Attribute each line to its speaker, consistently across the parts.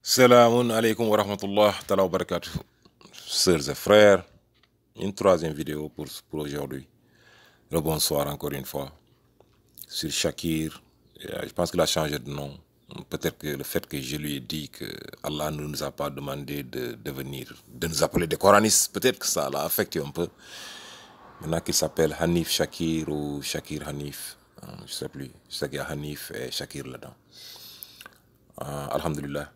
Speaker 1: Salam alaikum wa rahmatullah ta'ala wa barakatuh. Sœurs et frères, une troisième vidéo pour aujourd'hui. Bonsoir encore une fois. Sur Shakir, je pense qu'il a changé de nom. Peut-être que le fait que je lui ai dit que Allah ne nous a pas demandé de nous appeler des coranistes, peut-être que ça l'a affecté un peu. Maintenant qu'il s'appelle Hanif Shakir ou Shakir Hanif, je ne sais plus. Je sais qu'il y a Hanif et Shakir là-dedans. Alhamdulillah.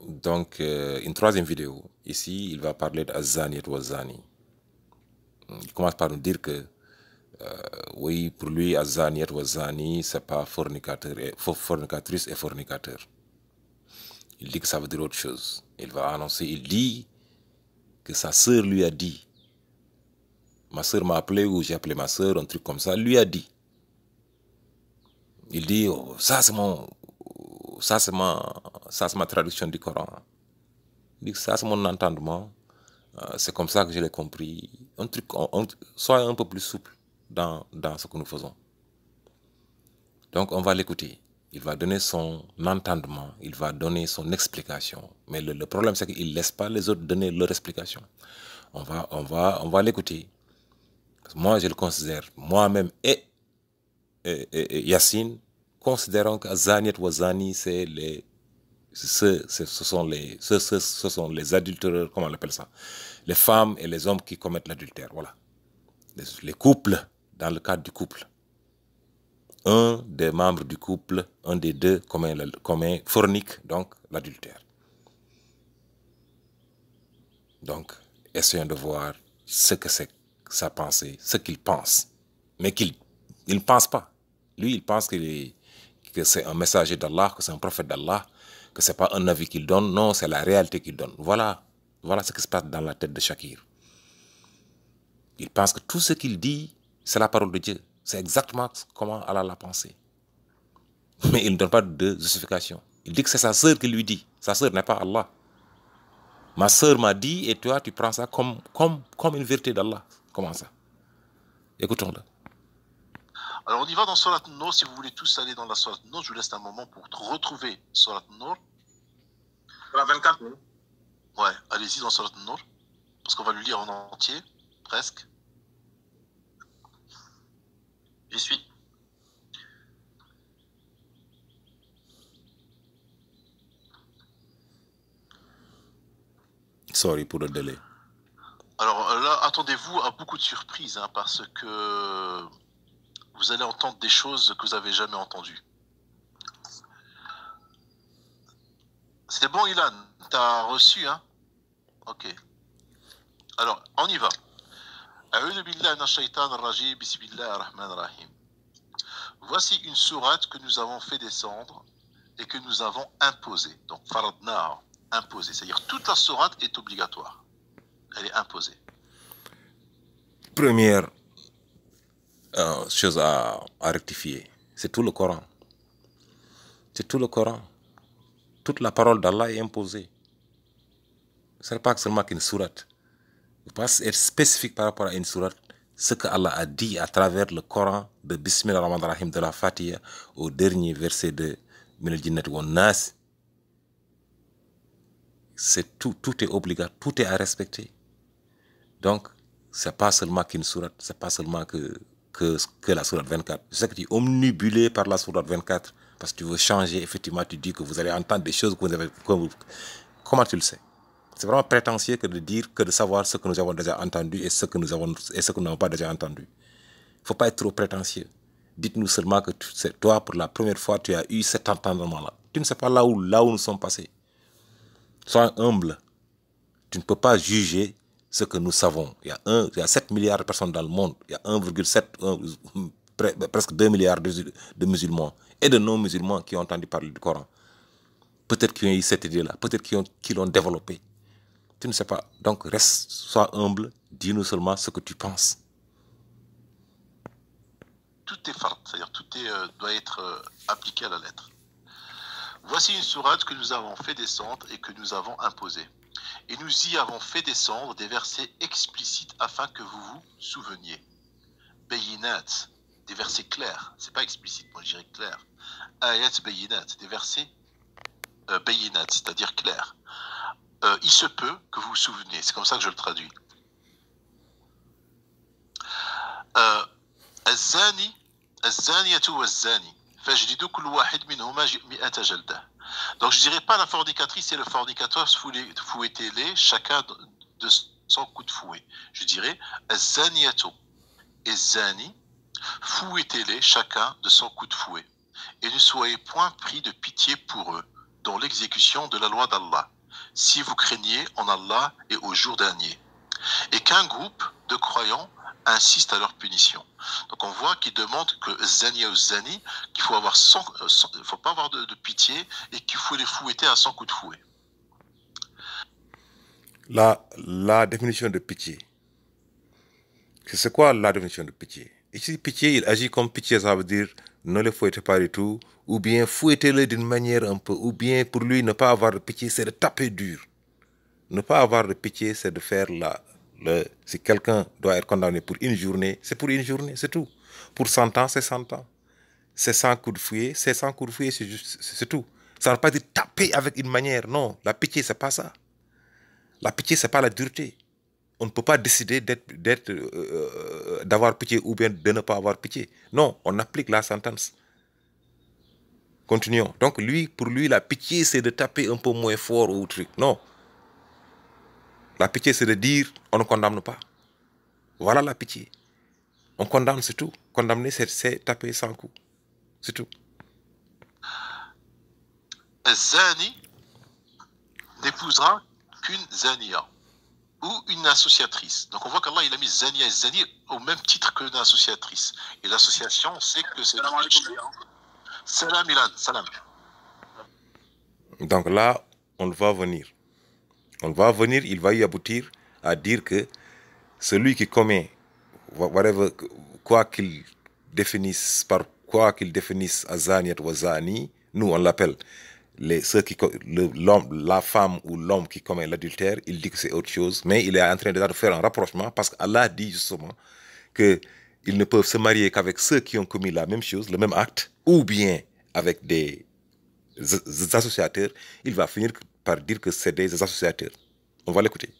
Speaker 1: Donc, une troisième vidéo. Ici, il va parler d'Azani et Wazani. Il commence par nous dire que, oui, pour lui, Azani et Wazani, c'est pas fornicatrice et fornicateur. Il dit que ça veut dire autre chose. Il va annoncer, il dit que sa sœur lui a dit. Ma sœur m'a appelé ou j'ai appelé ma sœur, un truc comme ça, lui a dit. Il dit, oh, ça c'est ma traduction du Coran. Il dit que ça c'est mon entendement. C'est comme ça que je l'ai compris. Un truc, soyez un peu plus souple dans ce que nous faisons. Donc on va l'écouter. Il va donner son entendement, il va donner son explication. Mais le problème c'est qu'il ne laisse pas les autres donner leur explication. On va l'écouter. Moi je le considère, moi-même et Yassine, considérons que Zani et Wazani, ce sont les adultéreurs, comment on appelle ça? Les femmes et les hommes qui commettent l'adultère, voilà. Les couples, dans le cadre du couple. Un des membres du couple, un des deux commet fornique, donc l'adultère. Donc, essayons de voir ce que c'est sa pensée, ce qu'il pense. Mais il ne pense pas. Lui, il pense que c'est un messager d'Allah, que c'est un prophète d'Allah, que ce n'est pas un avis qu'il donne, non, c'est la réalité qu'il donne. Voilà ce qui se passe dans la tête de Shakir. Il pense que tout ce qu'il dit, c'est la parole de Dieu. C'est exactement comment Allah l'a pensé. Mais il ne donne pas de justification. Il dit que c'est sa sœur qui lui dit. Sa sœur n'est pas Allah. Ma sœur m'a dit et toi, tu prends ça comme une vérité d'Allah. Comment ça? Écoutons-le.
Speaker 2: Alors on y va dans Surat An-Nur. Si vous voulez tous aller dans la Surat An-Nur, je vous laisse un moment pour retrouver Surat An-Nur.
Speaker 3: La 24, non?
Speaker 2: Ouais, allez-y dans Surat An-Nur. Parce qu'on va le lire en entier, presque.
Speaker 3: J'y suis.
Speaker 1: Sorry pour le délai.
Speaker 2: Alors là, attendez-vous à beaucoup de surprises, hein, parce que vous allez entendre des choses que vous n'avez jamais entendues. C'est bon, Ilan? T'as reçu, hein? Ok. Alors, on y va. Voici une sourate que nous avons fait descendre et que nous avons imposée. Donc, faradna, imposée. C'est-à-dire toute la sourate est obligatoire. Elle est imposée.
Speaker 1: Première chose à rectifier, c'est tout le Coran. C'est tout le Coran. Toute la parole d'Allah est imposée. Ce n'est pas seulement qu'une sourate. Il faut être spécifique par rapport à une sourate. Ce que Allah a dit à travers le Coran, de Bismillah ar-Rahman ar-Rahim, de la Fatiha, au dernier verset de Min al-Jinnati wan Nas, c'est tout est obligatoire, tout est à respecter. Donc, ce n'est pas seulement qu'une sourate, ce n'est pas seulement que la sourate 24. Je sais que tu es omnibulé par la sourate 24, parce que tu veux changer, effectivement, tu dis que vous allez entendre des choses que vous avez... Comment tu le sais? C'est vraiment prétentieux que de dire, que de savoir ce que nous avons déjà entendu et ce que nous n'avons pas déjà entendu. Il ne faut pas être trop prétentieux. Dites-nous seulement que toi, pour la première fois, tu as eu cet entendement-là. Tu ne sais pas là où nous sommes passés. Sois humble. Tu ne peux pas juger ce que nous savons. Il y a 7 milliards de personnes dans le monde. Il y a 1,7, presque 2 milliards de musulmans et de non-musulmans qui ont entendu parler du Coran. Peut-être qu'ils ont eu cette idée-là. Peut-être qu'ils l'ont développée. Tu ne sais pas. Donc, reste, sois humble. Dis-nous seulement ce que tu penses.
Speaker 2: Tout est fard, c'est-à-dire tout doit être appliqué à la lettre. Voici une sourate que nous avons fait descendre et que nous avons imposée. Et nous y avons fait descendre des versets explicites afin que vous vous souveniez. Bayinat, des versets clairs. C'est pas explicite, moi je dirais clair. Ayat bayinat, des versets bayinat, c'est-à-dire clair. Il se peut que vous vous souvenez, c'est comme ça que je le traduis. الزاني الزانية والزاني فاجلدوا كل واحد منهما 100 جلدة. Donc je dirais pas la fornicatrice et le fornicateur, fouettez-les chacun de son coup de fouet. Je dirais الزانية et الزاني, fouettez-les chacun de son coup de fouet. Et ne soyez point pris de pitié pour eux dans l'exécution de la loi d'Allah, si vous craignez en Allah et au jour dernier. Et qu'un groupe de croyants insiste à leur punition. Donc on voit qu'il demande que Zani ou Zani, qu'il faut avoir faut pas avoir de pitié et qu'il faut les fouetter à 100 coups de fouet.
Speaker 1: La définition de pitié. C'est quoi la définition de pitié? Ici, pitié, il agit comme pitié, ça veut dire ne le fouettez pas du tout, ou bien fouettez-le d'une manière un peu, ou bien pour lui ne pas avoir de pitié, c'est de taper dur. Ne pas avoir de pitié, c'est de faire si quelqu'un doit être condamné pour une journée, c'est pour une journée, c'est tout. Pour 100 ans, c'est 100 ans. C'est 100 coups de fouet, c'est 100 coups de fouet, c'est tout. Ça ne veut pas dire taper avec une manière, non. La pitié, c'est pas ça. La pitié, c'est pas la dureté. On ne peut pas décider d'avoir pitié ou bien de ne pas avoir pitié. Non, on applique la sentence. Continuons. Donc pour lui, la pitié, c'est de taper un peu moins fort ou truc. Non. La pitié, c'est de dire, on ne condamne pas. Voilà la pitié. On condamne, c'est tout. Condamner, c'est taper 100 coups. C'est tout.
Speaker 2: Zani n'épousera qu'une Zania ou une associatrice. Donc on voit qu'Allah il a mis Zania et Zani au même titre que une associatrice. Et l'association, on sait que c'est... Salam Ilan, salam.
Speaker 1: Donc là, on va venir. On va venir, il va y aboutir à dire que celui qui commet, quoi qu'il définisse, par quoi qu'il définisse Azaniat ou Azani, nous on l'appelle, la femme ou l'homme qui commet l'adultère, il dit que c'est autre chose, mais il est en train de faire un rapprochement parce qu'Allah dit justement qu'ils ne peuvent se marier qu'avec ceux qui ont commis la même chose, le même acte, ou bien avec des associateurs. Il va finir par dire que c'est des associateurs. On va l'écouter.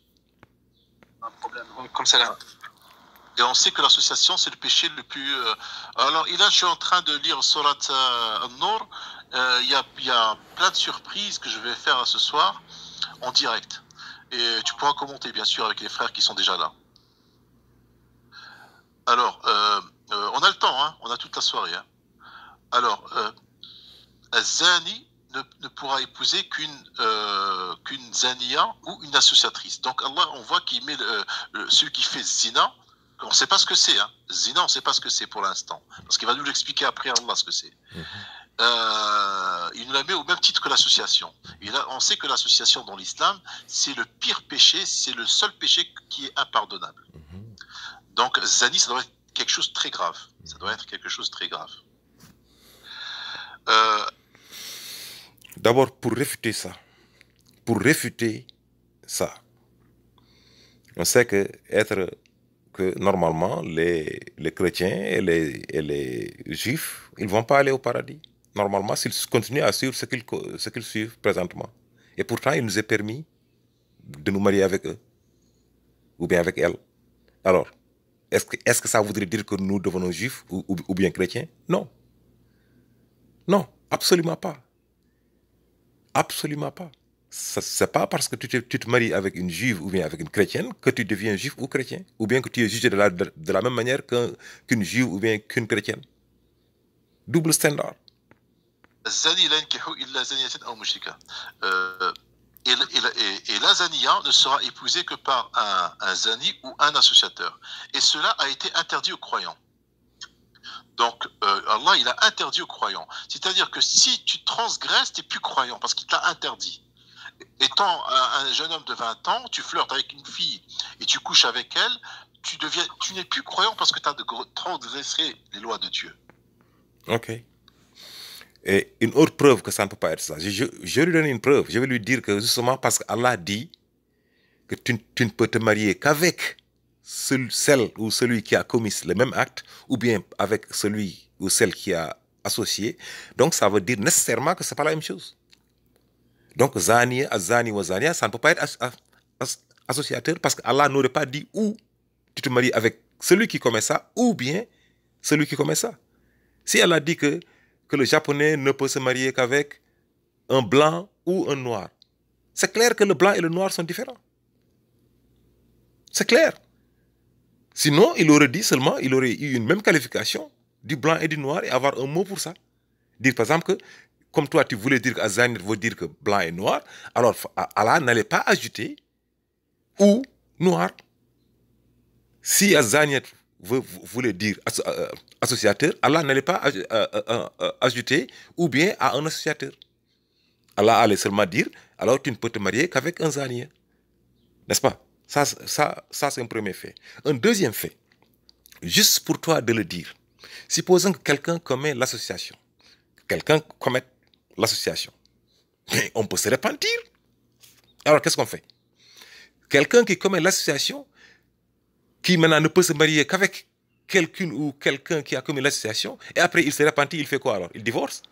Speaker 2: Comme ça. Et on sait que l'association, c'est le péché le plus... Alors, là, je suis en train de lire Surat An-Nur. Il y a plein de surprises que je vais faire ce soir en direct. Et tu pourras commenter, bien sûr, avec les frères qui sont déjà là. Alors, on a le temps, hein, on a toute la soirée. Hein. Alors, Zani ne pourra épouser qu'une Zania ou une associatrice. Donc Allah, on voit qu'il met celui qui fait Zina, on ne sait pas ce que c'est. Hein. Zina, on ne sait pas ce que c'est pour l'instant. Parce qu'il va nous l'expliquer après Allah ce que c'est. Il nous la met au même titre que l'association. Et là, on sait que l'association dans l'islam, c'est le pire péché, c'est le seul péché qui est impardonnable. Donc Zani, ça doit être quelque chose de très grave. Ça doit être quelque chose de très grave.
Speaker 1: D'abord, pour réfuter ça, on sait que normalement, les chrétiens et les juifs, ils ne vont pas aller au paradis. Normalement, s'ils continuent à suivre ce qu'ils suivent présentement. Et pourtant, il nous est permis de nous marier avec eux, ou bien avec elles. Alors, est-ce que ça voudrait dire que nous devenons juifs ou bien chrétiens? Non. Non, absolument pas. Absolument pas. Ce n'est pas parce que tu te maries avec une juive ou bien avec une chrétienne que tu deviens juif ou chrétien, ou bien que tu es jugé de la même manière qu'une juive ou bien qu'une chrétienne. Double standard.
Speaker 2: Et la zania ne sera épousée que par un zani ou un associateur. Et cela a été interdit aux croyants. Donc, Allah, il a interdit aux croyants. C'est-à-dire que si tu transgresses, tu n'es plus croyant, parce qu'il t'a interdit. Étant un jeune homme de 20 ans, tu flirtes avec une fille et tu couches avec elle, tu n'es plus croyant parce que tu as transgressé les lois de Dieu.
Speaker 1: Ok. Et une autre preuve que ça ne peut pas être ça. Je vais lui donner une preuve. Je vais lui dire que justement parce qu'Allah dit que tu ne peux te marier qu'avec celle ou celui qui a commis le même acte, ou bien avec celui ou celle qui a associé. Donc ça veut dire nécessairement que ce n'est pas la même chose. Donc, Zani, Azani ou Zania, ça ne peut pas être associateur parce qu'Allah n'aurait pas dit ou tu te maries avec celui qui commet ça ou bien celui qui commet ça. Si Allah dit que le japonais ne peut se marier qu'avec un blanc ou un noir, c'est clair que le blanc et le noir sont différents. C'est clair. Sinon, il aurait dit seulement, il aurait eu une même qualification du blanc et du noir et avoir un mot pour ça. Dire par exemple que, comme toi tu voulais dire qu'Azani veut dire que blanc et noir, alors Allah n'allait pas ajouter ou noir. Si Azani voulait dire associateur, Allah n'allait pas ajouter ou bien à un associateur. Allah allait seulement dire, alors tu ne peux te marier qu'avec un Zanien. N'est-ce pas? Ça c'est un premier fait. Un deuxième fait, juste pour toi de le dire, supposons que quelqu'un commet l'association. Quelqu'un commet l'association. Mais on peut se repentir. Alors qu'est-ce qu'on fait? Quelqu'un qui commet l'association, qui maintenant ne peut se marier qu'avec quelqu'un ou quelqu'un qui a commis l'association, et après il se repentit, il fait quoi alors? Il divorce?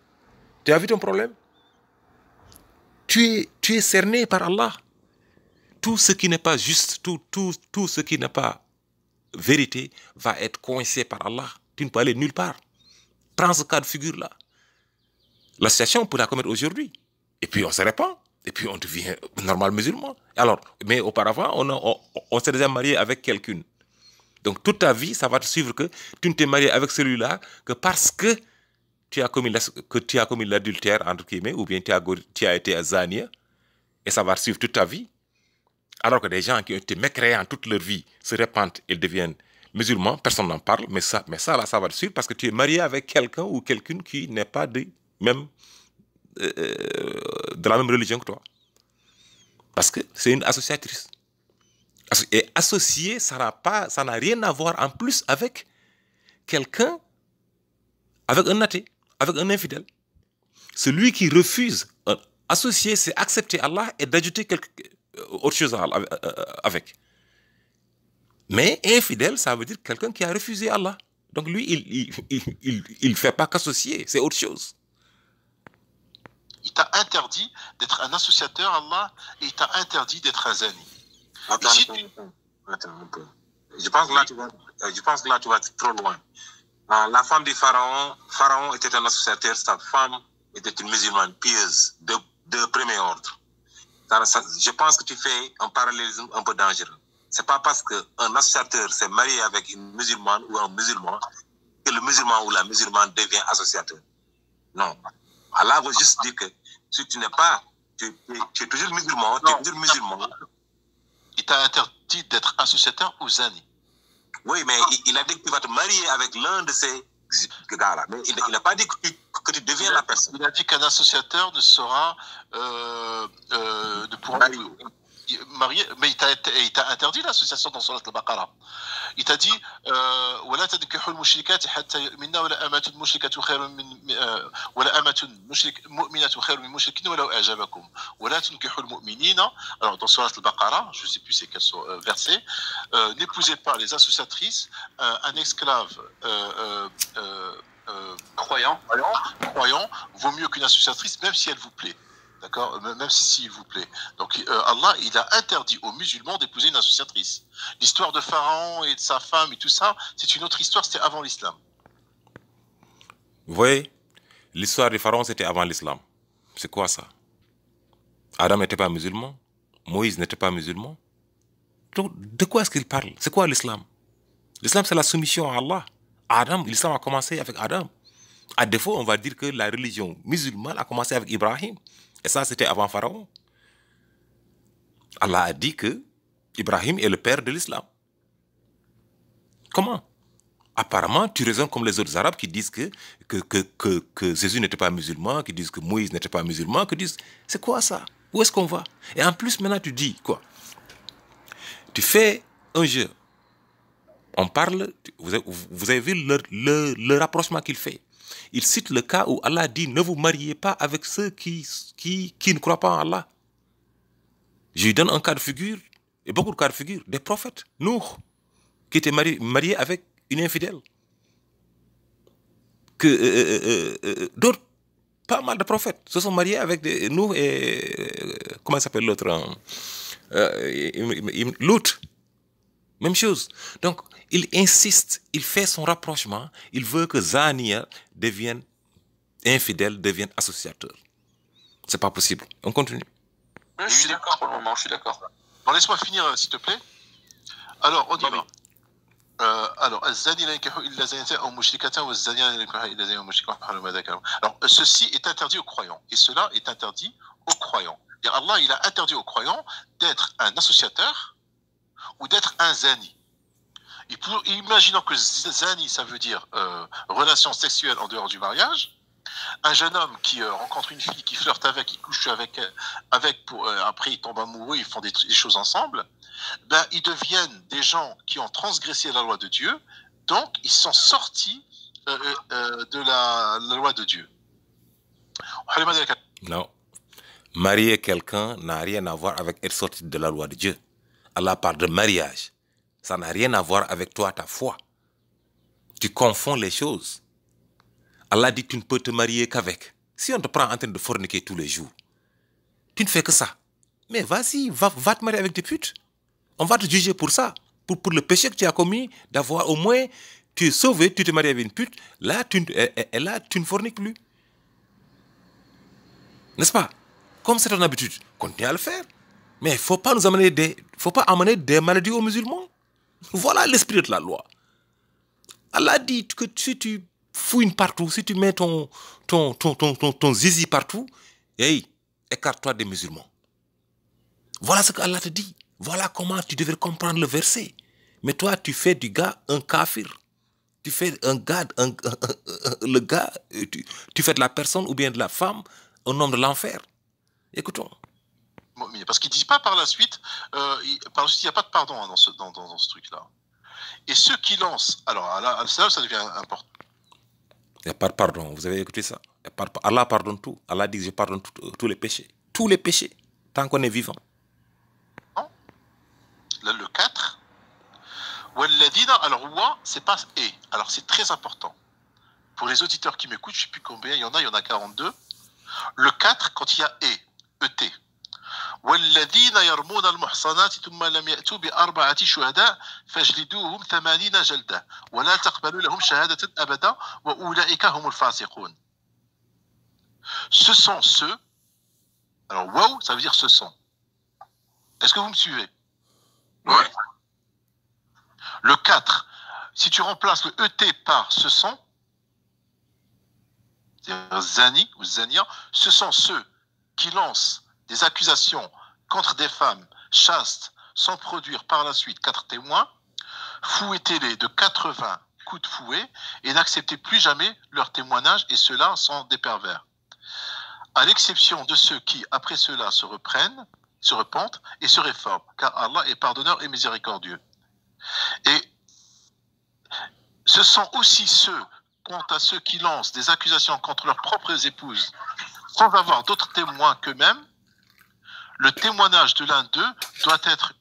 Speaker 1: Tu as vu ton problème? Tu es cerné par Allah. Tout ce qui n'est pas juste, tout ce qui n'est pas vérité va être coincé par Allah. Tu ne peux aller nulle part. Prends ce cas de figure-là. L'association, on peut la commettre aujourd'hui. Et puis on se répand. Et puis on devient normal musulman. Alors, mais auparavant, on s'est déjà marié avec quelqu'un. Donc toute ta vie, ça va te suivre que tu ne t'es marié avec celui-là que parce que tu as commis l'adultère, entre guillemets, ou bien tu as été azania, et ça va te suivre toute ta vie. Alors que des gens qui ont été mécréants toute leur vie se répandent et deviennent musulmans, personne n'en parle, mais ça là, ça va te suivre parce que tu es marié avec quelqu'un ou quelqu'une qui n'est pas de la même religion que toi. Parce que c'est une associatrice. Et associé, ça n'a rien à voir en plus avec quelqu'un, avec un athée, avec un infidèle. Celui qui refuse associé, c'est accepter Allah et d'ajouter autre chose avec. Mais infidèle, ça veut dire quelqu'un qui a refusé Allah. Donc lui, il ne fait pas qu'associer, c'est autre chose.
Speaker 2: Il t'a interdit d'être un associateur à Allah et il t'a interdit d'être un zani.
Speaker 3: Attends un peu. Je pense que là, tu vas trop loin. La femme du Pharaon était un associateur, sa femme était une musulmane pieuse de premier ordre. Je pense que tu fais un parallélisme un peu dangereux. C'est pas parce qu'un associateur s'est marié avec une musulmane ou un musulman que le musulman ou la musulmane devient associateur. Non. Allah veut juste dire que si tu n'es pas, tu es toujours musulman, tu es toujours musulman.
Speaker 2: Il t'a interdit d'être associateur ou zani.
Speaker 3: Oui, mais il a dit que tu vas te marier avec l'un de ces gars-là. Mais il n'a pas dit que tu deviens la personne.
Speaker 2: Il a dit qu'un associateur ne sera ne pourra marier, mais il t'a interdit l'association dans Surat al-Baqarah. Il t'a dit ولا تنكحوا المشركات حتى يؤمنن ولا أمة مشركة خير من ولا أمة مؤمنة خير من مشرك ولو أعجبكم ولا تنكحوا المؤمنين. Alors dans Surat al-Baqarah, je ne sais plus c'est quel verset, n'épousez pas les associatrices, un esclave croyant vaut mieux qu'une associatrice, même si elle vous plaît. D'accord, même s'il vous plaît. Donc Allah, il a interdit aux musulmans d'épouser une associatrice. L'histoire de Pharaon et de sa femme et tout ça, c'est une autre histoire, c'était avant l'islam.
Speaker 1: Vous voyez, l'histoire de Pharaon, c'était avant l'islam. C'est quoi ça? Adam n'était pas musulman, Moïse n'était pas musulman. Donc, de quoi est-ce qu'il parle? C'est quoi l'islam? L'islam, c'est la soumission à Allah. L'islam a commencé avec Adam. À défaut, on va dire que la religion musulmane a commencé avec Ibrahim. Et ça, c'était avant Pharaon. Allah a dit que Ibrahim est le père de l'islam. Comment? Apparemment, tu raisonnes comme les autres Arabes qui disent que Jésus n'était pas musulman, qui disent que Moïse n'était pas musulman, qui disent... C'est quoi ça? Où est-ce qu'on va? Et en plus, maintenant, tu dis quoi? Tu fais un jeu. On parle... Vous avez vu le rapprochement qu'il fait. Il cite le cas où Allah dit « Ne vous mariez pas avec ceux qui ne croient pas en Allah ». Je lui donne un cas de figure, et beaucoup de cas de figure, des prophètes. Nuh, qui était marié avec une infidèle. D'autres Pas mal de prophètes se sont mariés avec nous et... comment s'appelle l'autre Lot. Même chose. Donc, il insiste, il fait son rapprochement. Il veut que Zania devienne infidèle, devienne associateur. C'est pas possible. On continue.
Speaker 2: Je suis d'accord pour le moment, je suis d'accord. Bon, laisse-moi finir, s'il te plaît. Alors, on y va. Alors, ceci est interdit aux croyants. Et cela est interdit aux croyants. Et Allah, il a interdit aux croyants d'être un associateur ou d'être un zani. Imaginons que zani, ça veut dire relation sexuelle en dehors du mariage. Un jeune homme qui rencontre une fille, qui flirte avec, qui couche avec après ils tombent amoureux, ils font des choses ensemble, ben, ils deviennent des gens qui ont transgressé la loi de Dieu, donc ils sont sortis de la loi de Dieu.
Speaker 1: Non. Marier quelqu'un n'a rien à voir avec être sorti de la loi de Dieu. Allah parle de mariage. Ça n'a rien à voir avec toi, ta foi. Tu confonds les choses. Allah dit que tu ne peux te marier qu'avec. Si on te prend en train de forniquer tous les jours, tu ne fais que ça. Mais vas-y, va te marier avec des putes. On va te juger pour ça. Pour le péché que tu as commis, d'avoir au moins, tu es sauvé, tu te maries avec une pute, là, tu ne forniques plus. N'est-ce pas? Comme c'est ton habitude, continue à le faire. Mais il ne faut pas amener des maladies aux musulmans. Voilà l'esprit de la loi. Allah dit que si tu fouines partout, si tu mets ton zizi partout, hey, écarte-toi des musulmans. Voilà ce qu'Allah te dit. Voilà comment tu devrais comprendre le verset. Mais toi, tu fais du gars un kafir. Tu fais le gars, tu fais de la personne ou bien de la femme un homme de l'enfer. Écoutons.
Speaker 2: Parce qu'il ne dit pas par la suite, il n'y a pas de pardon dans ce truc-là. Et ceux qui lancent, alors là, ça devient important.
Speaker 1: Il n'y a pas de pardon, vous avez écouté ça? Allah pardonne tout. Allah dit que je pardonne tous les péchés. Tous les péchés, tant qu'on est vivant.
Speaker 2: Là, le 4. Alors, wa, c'est pas et. Alors, c'est très important. Pour les auditeurs qui m'écoutent, je ne sais plus combien il y en a 42. Le 4, quand il y a et, ET. والذين يرمون المحصنات ثم لم يأتوا بأربعة شهداء فاجلدوهم 80 جلدة ولا تقبلوا لهم شهادة أبدا وأولئك هم الفاسقون. Ce sont ceux. Alors, wow, ça veut dire ce sont. Est-ce que vous me suivez?
Speaker 3: Ouais.
Speaker 2: Le 4, si tu remplaces le ET par ce sont, c'est-à-dire Zani ou Zania, ce sont ceux qui lancent des accusations contre des femmes chastes sans produire par la suite 4 témoins, fouettez-les de 80 coups de fouet et n'acceptez plus jamais leur témoignage, et ceux-là sont des pervers. À l'exception de ceux qui, après cela, se repentent et se réforment, car Allah est pardonneur et miséricordieux. Et ce sont aussi ceux, quant à ceux qui lancent des accusations contre leurs propres épouses, sans avoir d'autres témoins qu'eux-mêmes, le témoignage de l'un d'eux doit être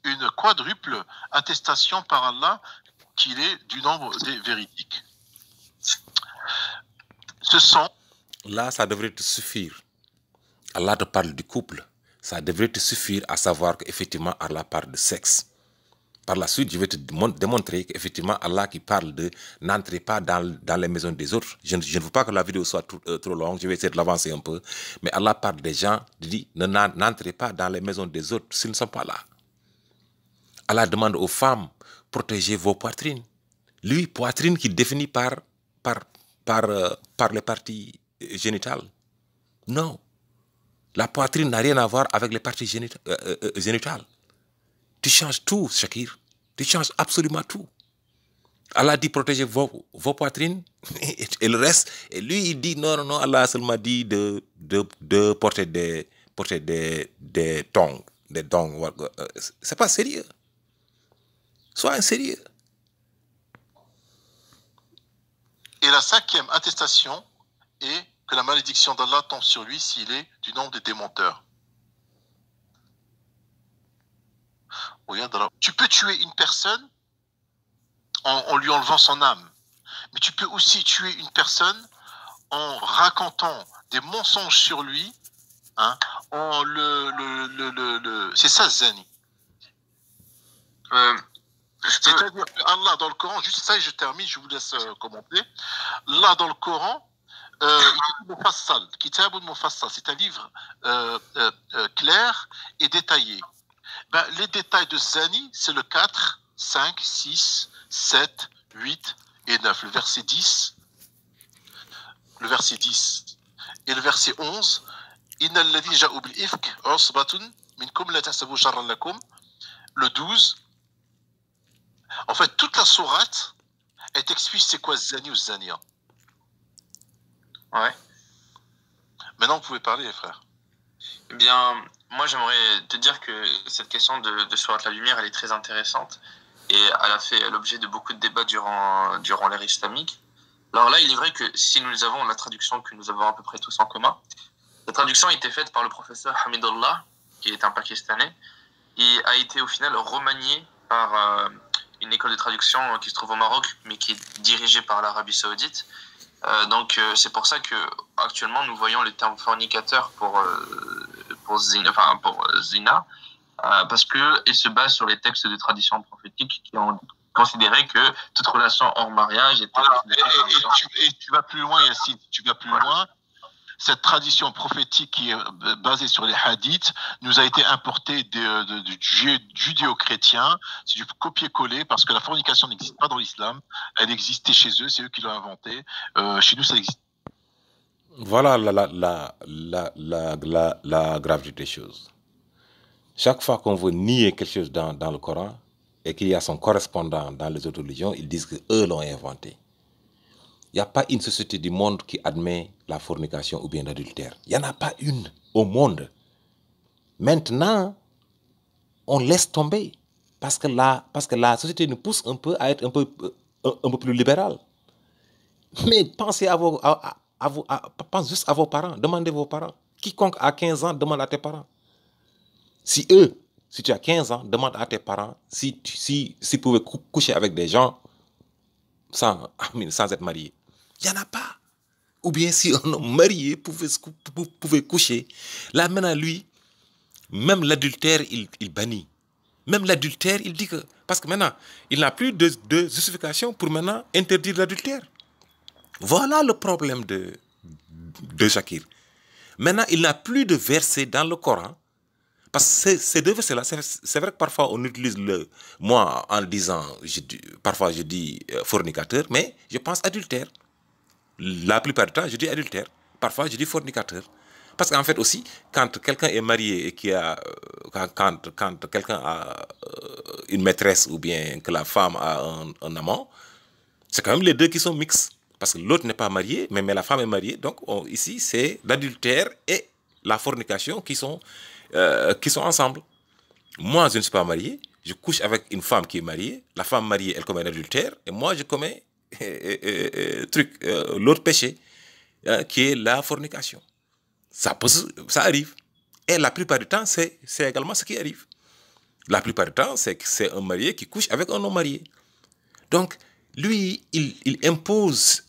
Speaker 2: une quadruple attestation par Allah qu'il est du nombre des véridiques. Ce sont...
Speaker 1: Là, ça devrait te suffire. Allah te parle du couple. Ça devrait te suffire à savoir qu'effectivement, Allah parle de sexe. Par la suite, je vais te démontrer qu'effectivement, Allah qui parle de n'entrez pas dans les maisons des autres. Je ne veux pas que la vidéo soit trop longue, je vais essayer de l'avancer un peu. Mais Allah parle des gens, il dit n'entrez pas dans les maisons des autres s'ils ne sont pas là. Allah demande aux femmes, protégez vos poitrines. Lui, poitrine qu'il définit par les parties génitales. Non. La poitrine n'a rien à voir avec les parties génitales. Tu changes tout, Shakir. Tu changes absolument tout. Allah dit protégez vos poitrines et le reste. Et lui, il dit non, Allah a seulement dit de porter des tongs. Des dongs. C'est pas sérieux. Sois sérieux.
Speaker 2: Et la 5e attestation est que la malédiction d'Allah tombe sur lui s'il est du nombre des démenteurs. Tu peux tuer une personne en lui enlevant son âme, mais tu peux aussi tuer une personne en racontant des mensonges sur lui, hein, c'est ça Zani. C'est-à-dire que Allah dans le Coran, juste ça et je termine, je vous laisse commenter. Là dans le Coran, Kitabun Mufassal, c'est un livre clair et détaillé. Ben, les détails de Zani, c'est le 4, 5, 6, 7, 8 et 9. Le verset 10 et le verset 11. Le 12. En fait, toute la sourate, elle t'explique c'est quoi Zani ou Zania.
Speaker 4: Ouais.
Speaker 2: Maintenant, vous pouvez parler, les frères.
Speaker 4: Eh bien, moi, j'aimerais te dire que cette question de Sourate la Lumière, elle est très intéressante et elle a fait l'objet de beaucoup de débats durant l'ère islamique. Alors là, il est vrai que si nous avons la traduction que nous avons à peu près tous en commun, la traduction a été faite par le professeur Hamidullah, qui est un Pakistanais, et a été au final remaniée par une école de traduction qui se trouve au Maroc, mais qui est dirigée par l'Arabie Saoudite. Donc c'est pour ça que actuellement nous voyons le terme fornicateur pour zina, parce que il se base sur les textes de tradition prophétique qui ont considéré que toute relation hors mariage était...
Speaker 2: Et tu vas plus loin, Yassine, tu vas plus loin. Cette tradition prophétique qui est basée sur les hadiths nous a été importée du judéo-chrétien. C'est du copier-coller parce que la fornication n'existe pas dans l'islam. Elle existait chez eux, c'est eux qui l'ont inventée. Chez nous, ça existe.
Speaker 1: Voilà la gravité des choses. Chaque fois qu'on veut nier quelque chose dans le Coran et qu'il y a son correspondant dans les autres religions, ils disent qu'eux l'ont inventé. Il n'y a pas une société du monde qui admet la fornication ou bien l'adultère. Il n'y en a pas une au monde. Maintenant, on laisse tomber parce que la société nous pousse un peu à être un peu plus libérale. Mais pensez pense juste à vos parents. Demandez vos parents. Quiconque a 15 ans, demande à tes parents. Si tu as 15 ans, demande à tes parents s'ils pouvaient coucher avec des gens sans être mariés. Il n'y en a pas. Ou bien si un homme marié pouvait coucher. Là maintenant, lui, même l'adultère, il bannit. Même l'adultère, il dit que... Parce que maintenant, il n'a plus de justification pour maintenant interdire l'adultère. Voilà le problème de Shakir. Maintenant, il n'a plus de verset dans le Coran. Parce que ces deux versets-là, c'est vrai que parfois on utilise moi en disant, parfois je dis fornicateur, mais je pense adultère. La plupart du temps, je dis adultère. Parfois, je dis fornicateur. Parce qu'en fait aussi, quand quelqu'un est marié et quand quelqu'un a une maîtresse ou bien que la femme a un amant, c'est quand même les deux qui sont mixtes. Parce que l'autre n'est pas marié, mais la femme est mariée. Donc ici, c'est l'adultère et la fornication qui sont ensemble. Moi, je ne suis pas marié. Je couche avec une femme qui est mariée. La femme mariée, elle commet l'adultère. Et moi, je commets l'autre péché, qui est la fornication. Ça arrive. Et la plupart du temps, c'est également ce qui arrive. La plupart du temps, c'est un marié qui couche avec un non marié. Donc, lui, il impose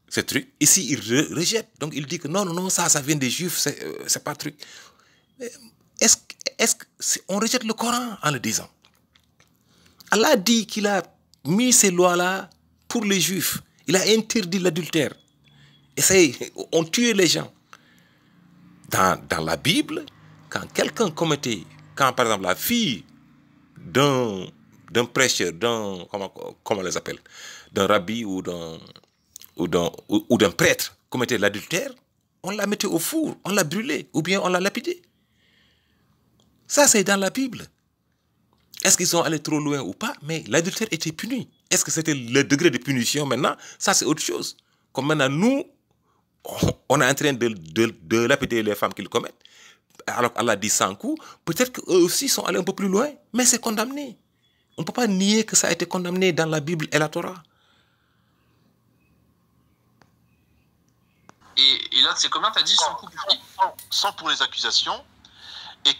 Speaker 1: ce truc. Ici, il rejette. Donc, il dit que non, ça vient des Juifs, c'est pas truc. On rejette le Coran en le disant. Allah dit qu'il a mis ces lois-là pour les Juifs. Il a interdit l'adultère. Et on tuait les gens. Dans la Bible, quand quelqu'un commettait, quand par exemple la fille d'un prêcheur, comment on les appelle, d'un rabbi ou d'un prêtre commettait l'adultère, on la mettait au four, on la brûlait ou bien on la lapidait. Ça, c'est dans la Bible. Est-ce qu'ils sont allés trop loin ou pas? Mais l'adultère était puni. Est-ce que c'était le degré de punition maintenant? Ça, c'est autre chose. Comme maintenant, nous, on est en train de lapider les femmes qui le commettent. Alors qu'Allah dit 100 coups, peut-être qu'eux aussi sont allés un peu plus loin, mais c'est condamné. On ne peut pas nier que ça a été condamné dans la Bible et la Torah.
Speaker 4: Et là, c'est combien t'as dit 100 coups?
Speaker 2: 100 pour les accusations et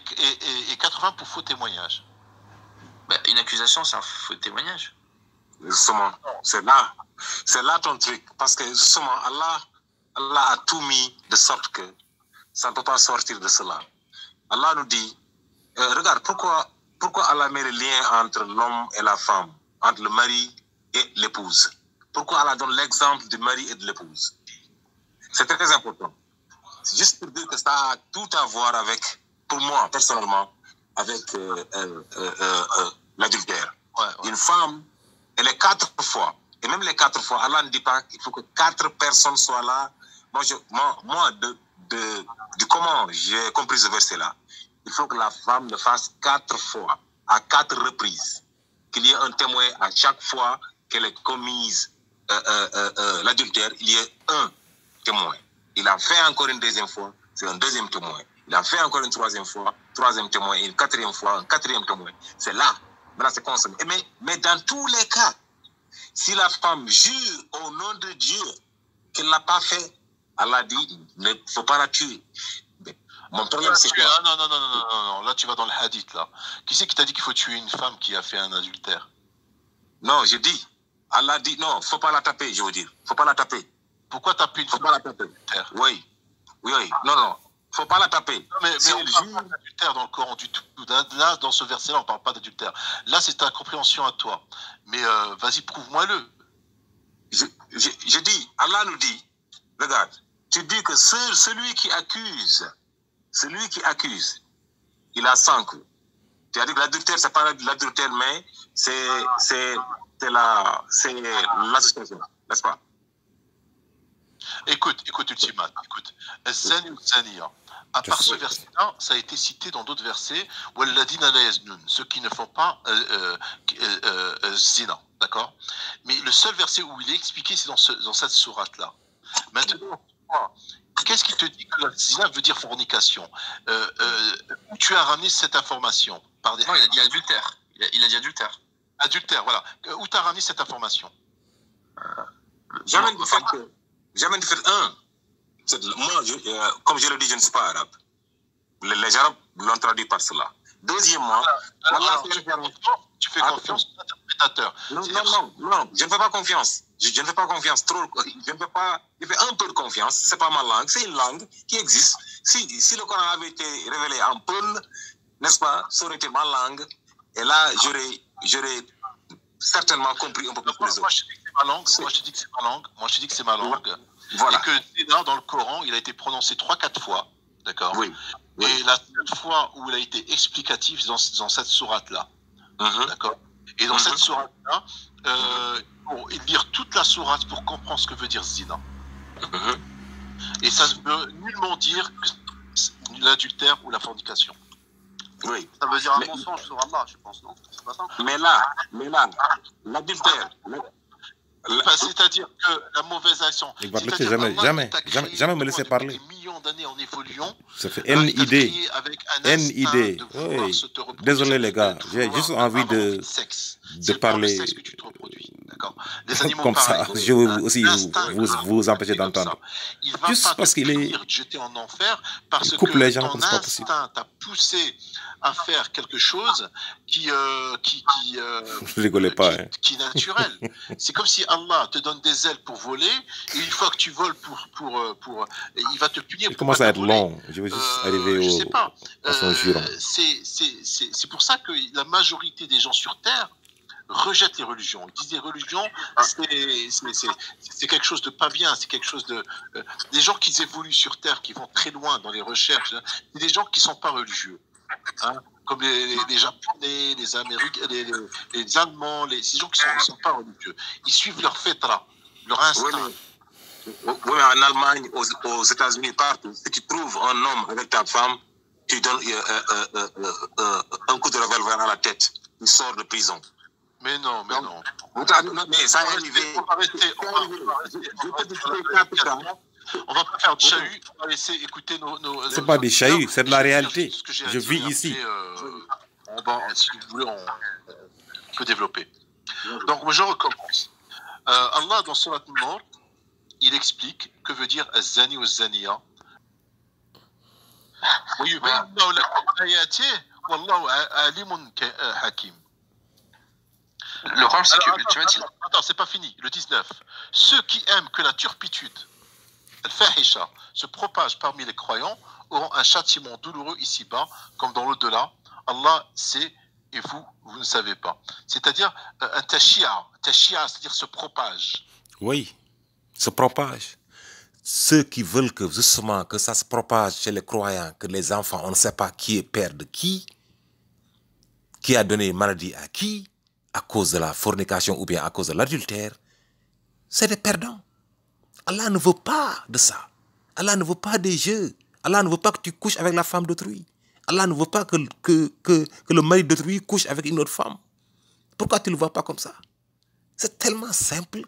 Speaker 2: 80 pour faux témoignage.
Speaker 4: Bah, une accusation, c'est un faux témoignage.
Speaker 3: Justement, c'est là ton truc. Parce que justement, Allah Allah a tout mis de sorte que ça ne peut pas sortir de cela. Allah nous dit, regarde, pourquoi Allah met le lien entre l'homme et la femme, entre le mari et l'épouse? Pourquoi Allah donne l'exemple du mari et de l'épouse? C'est très important. C'est juste pour dire que ça a tout à voir avec, pour moi, personnellement, avec l'adultère. Ouais. Une femme, elle est 4 fois. Et même les 4 fois, Allah ne dit pas qu'il faut que 4 personnes soient là. Moi, de comment j'ai compris ce verset-là, il faut que la femme le fasse 4 fois, à 4 reprises. Qu'il y ait un témoin à chaque fois qu'elle ait commise l'adultère, il y ait un témoin. Il a fait encore une deuxième fois, c'est un deuxième témoin. Il a fait encore une troisième fois, troisième témoin, et une quatrième fois, un quatrième témoin. C'est là. Maintenant, c'est consommé. Mais dans tous les cas, si la femme jure au nom de Dieu qu'elle ne l'a pas fait, Allah dit, il ne faut pas la tuer. Mais mon problème, c'est quoi?
Speaker 2: Non. Là, tu vas dans le hadith, là. Qui c'est qui t'a dit qu'il faut tuer une femme qui a fait un adultère?
Speaker 3: Non, je dis. Allah dit, non, il ne faut pas la taper, je veux dire. Il ne faut pas la taper.
Speaker 2: Pourquoi taper une femme?
Speaker 3: Il ne faut pas la taper. Oui. Non. Il ne faut pas la taper.
Speaker 2: Non, mais on ne parle pas d'adultère dans le Coran du tout. Là, dans ce verset-là, on ne parle pas d'adultère. Là, c'est ta compréhension à toi. Mais vas-y, prouve-moi-le.
Speaker 3: Je dis, Allah nous dit, regarde, tu dis que celui qui accuse, il a 100 coups. Tu as dit que l'adultère, ce n'est pas l'adultère, mais c'est l'association, n'est-ce pas?
Speaker 2: Écoute, Ultimat, écoute. Zani ou Zaniya. À part ce verset-là, ça a été cité dans d'autres versets. Walladina la yaznun, ceux qui ne font pas zina, d'accord? Mais le seul verset où il est expliqué, c'est dans cette sourate-là. Maintenant, qu'est-ce qui te dit que la zina veut dire fornication? Où tu as ramené cette information?
Speaker 4: Non, il a dit adultère. Il a dit adultère.
Speaker 2: Adultère, voilà. Où tu as ramené cette information?
Speaker 3: Jamais du fait un. Moi, comme je le dis, je ne suis pas arabe. Les Arabes l'ont traduit par cela. Deuxièmement,
Speaker 2: tu fais confiance à l'interprétateur.
Speaker 3: Non, je ne fais pas confiance. Je ne fais pas confiance trop. Je fais un peu de confiance. Ce n'est pas ma langue, c'est une langue qui existe. Si le Coran avait été révélé en peul, n'est-ce pas, ça aurait été ma langue. Et là, j'aurais certainement compris un peu plus les autres.
Speaker 2: Moi, je te dis que c'est ma langue.
Speaker 3: Voilà.
Speaker 2: Et que Zina, dans le Coran, il a été prononcé 3-4 fois. D'accord?
Speaker 3: Oui.
Speaker 2: Et la seule fois où il a été explicatif, c'est dans cette sourate-là. D'accord? Et dans cette sourate-là, pour lire toute la sourate pour comprendre ce que veut dire Zina. Et ça ne veut nullement dire l'adultère ou la fornication.
Speaker 3: Oui.
Speaker 5: Ça veut dire un mensonge sur Allah, je pense, non? C'est pas ça?
Speaker 3: Mais là, l'adultère.
Speaker 2: C'est-à-dire que la mauvaise action.
Speaker 1: Il va te laisser jamais me laisser parler.
Speaker 2: Des millions d'années en évoluant.
Speaker 1: Ça fait NID. NID. Oui. Désolé les gars, j'ai juste envie de parler comme ça. Je veux aussi vous empêcher d'entendre. Juste parce qu'il est.
Speaker 2: Jeté en enfer parce
Speaker 1: coupe
Speaker 2: que
Speaker 1: les gens
Speaker 2: ton
Speaker 1: comme c'est pas possible.
Speaker 2: instinct t'a poussé à faire quelque chose qui
Speaker 1: rigolez pas.
Speaker 2: Qui est naturel. C'est comme si Allah te donne des ailes pour voler et une fois que tu voles il va te punir.
Speaker 1: Il commence à être long. Je vais juste arriver à son juron.
Speaker 2: C'est pour ça que la majorité des gens sur Terre rejettent les religions. Ils disent les religions, c'est quelque chose de pas bien, c'est quelque chose de... des gens qui évoluent sur Terre, qui vont très loin dans les recherches, c'est des gens qui sont pas religieux. Comme les Japonais, les Américains, les Allemands, ces gens qui ne sont pas religieux. Ils suivent leur fitra, leur instinct.
Speaker 3: Oui, mais en Allemagne, aux États-Unis, partout, si tu trouves un homme avec ta femme, tu donnes un coup de revolver à la tête. Il sort de prison.
Speaker 2: Mais non.
Speaker 3: Mais ça est arrivé.
Speaker 2: On va pas faire de chahut, on va laisser écouter nos...
Speaker 1: C'est pas des chahuts, c'est de la réalité. Je vis ici.
Speaker 2: Si vous voulez, on peut développer. Donc, moi, je recommence. Allah, dans Surat An-Nur, il explique que veut dire Zani ou Zaniya.
Speaker 4: Le problème, c'est que...
Speaker 2: Attends, c'est pas fini. Le 19. Ceux qui aiment que la turpitude, al-fahisha se propage parmi les croyants auront un châtiment douloureux ici-bas, comme dans l'au-delà. Allah sait et vous ne savez pas. C'est-à-dire un tashia, c'est-à-dire se propage.
Speaker 1: Oui, se propage. Ceux qui veulent que justement que ça se propage chez les croyants, que les enfants, on ne sait pas qui est père de qui a donné maladie à qui, à cause de la fornication ou bien à cause de l'adultère, c'est des perdants. Allah ne veut pas de ça. Allah ne veut pas des jeux. Allah ne veut pas que tu couches avec la femme d'autrui. Allah ne veut pas que le mari d'autrui couche avec une autre femme. Pourquoi tu ne le vois pas comme ça? C'est tellement simple.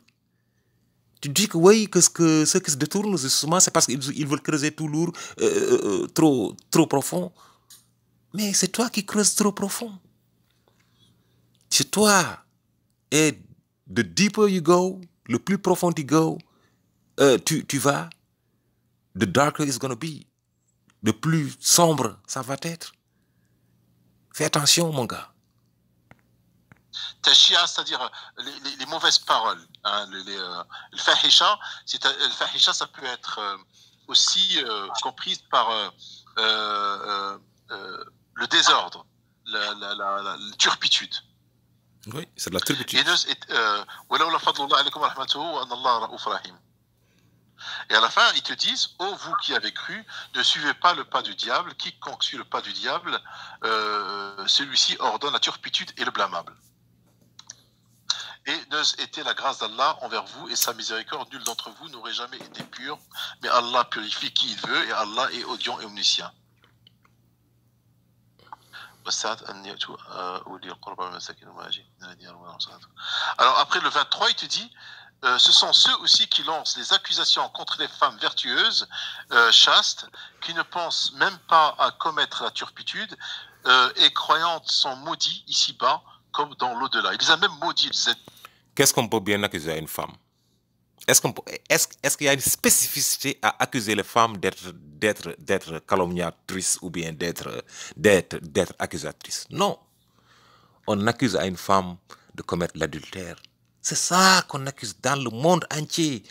Speaker 1: Tu dis que oui, que ceux qui se détournent, justement, c'est parce qu'ils veulent creuser tout lourd, trop profond. Mais c'est toi qui creuses trop profond. C'est toi. Et the deeper you go, le plus profond tu go, tu vas, the darker it's gonna be. Le plus sombre ça va être. Fais attention, mon gars.
Speaker 2: Tashia, c'est-à-dire les mauvaises paroles. Hein, le fahisha, ça peut être aussi comprise par le désordre, la turpitude.
Speaker 1: Oui, c'est de la turpitude.
Speaker 2: Et à la fin, ils te disent, ô vous qui avez cru, ne suivez pas le pas du diable. Quiconque suit le pas du diable, celui-ci ordonne la turpitude et le blâmable. Et ne était la grâce d'Allah envers vous et sa miséricorde, nul d'entre vous n'aurait jamais été pur, mais Allah purifie qui il veut et Allah est audient et omniscient. Alors après le 23, il te dit, ce sont ceux aussi qui lancent les accusations contre les femmes vertueuses, chastes, qui ne pensent même pas à commettre la turpitude, et croyantes sont maudits ici-bas, comme dans l'au-delà. Il les a même maudits.
Speaker 1: Qu'est-ce qu'on peut bien accuser à une femme? Est-ce qu'il y a une spécificité à accuser les femmes d'être calomniatrices ou bien d'être accusatrices? Non. On accuse à une femme de commettre l'adultère. C'est ça qu'on accuse dans le monde entier.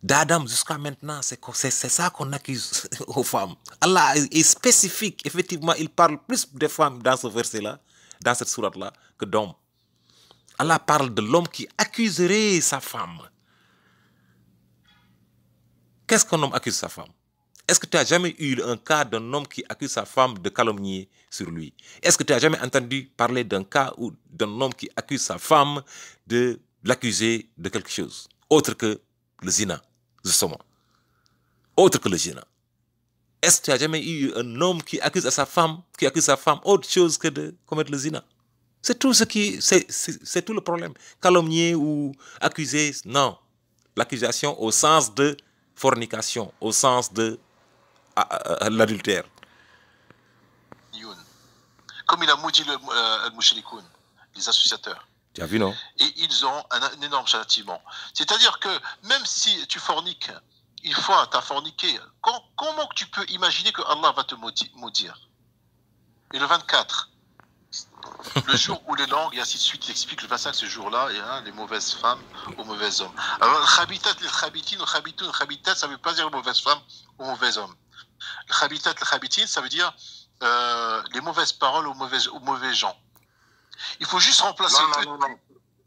Speaker 1: D'Adam jusqu'à maintenant, c'est ça qu'on accuse aux femmes. Allah est spécifique. Effectivement, il parle plus des femmes dans ce verset-là, dans cette sourate-là, que d'hommes. Allah parle de l'homme qui accuserait sa femme. Qu'est-ce qu'un homme accuse sa femme? Est-ce que tu as jamais eu un cas d'un homme qui accuse sa femme de calomnier sur lui? Est-ce que tu as jamais entendu parler d'un cas d'un homme qui accuse sa femme de l'accuser de quelque chose? Autre que le zina, justement. Autre que le zina. Est-ce que tu as jamais eu un homme qui accuse sa femme autre chose que de commettre le zina? C'est tout c'est tout le problème. Calomnier ou accuser, non. L'accusation au sens de fornication, au sens de l'adultère.
Speaker 2: Comme il a maudit le mushrikoun, les associateurs.
Speaker 1: Tu as vu, non?
Speaker 2: Et ils ont un énorme châtiment. C'est-à-dire que même si tu forniques, une fois tu as forniqué, comment tu peux imaginer que Allah va te maudire? Et le 24, le jour où les langues, et ainsi de suite, il explique le 25, ce jour-là, et les mauvaises femmes aux mauvais hommes. Alors, le khabitat, le khabitin, le khabitoun, le khabitat, ça ne veut pas dire mauvaises femmes aux mauvais hommes. Le khabitat, le khabitin, ça veut dire les mauvaises paroles aux mauvais gens. Il faut juste remplacer.
Speaker 3: Non.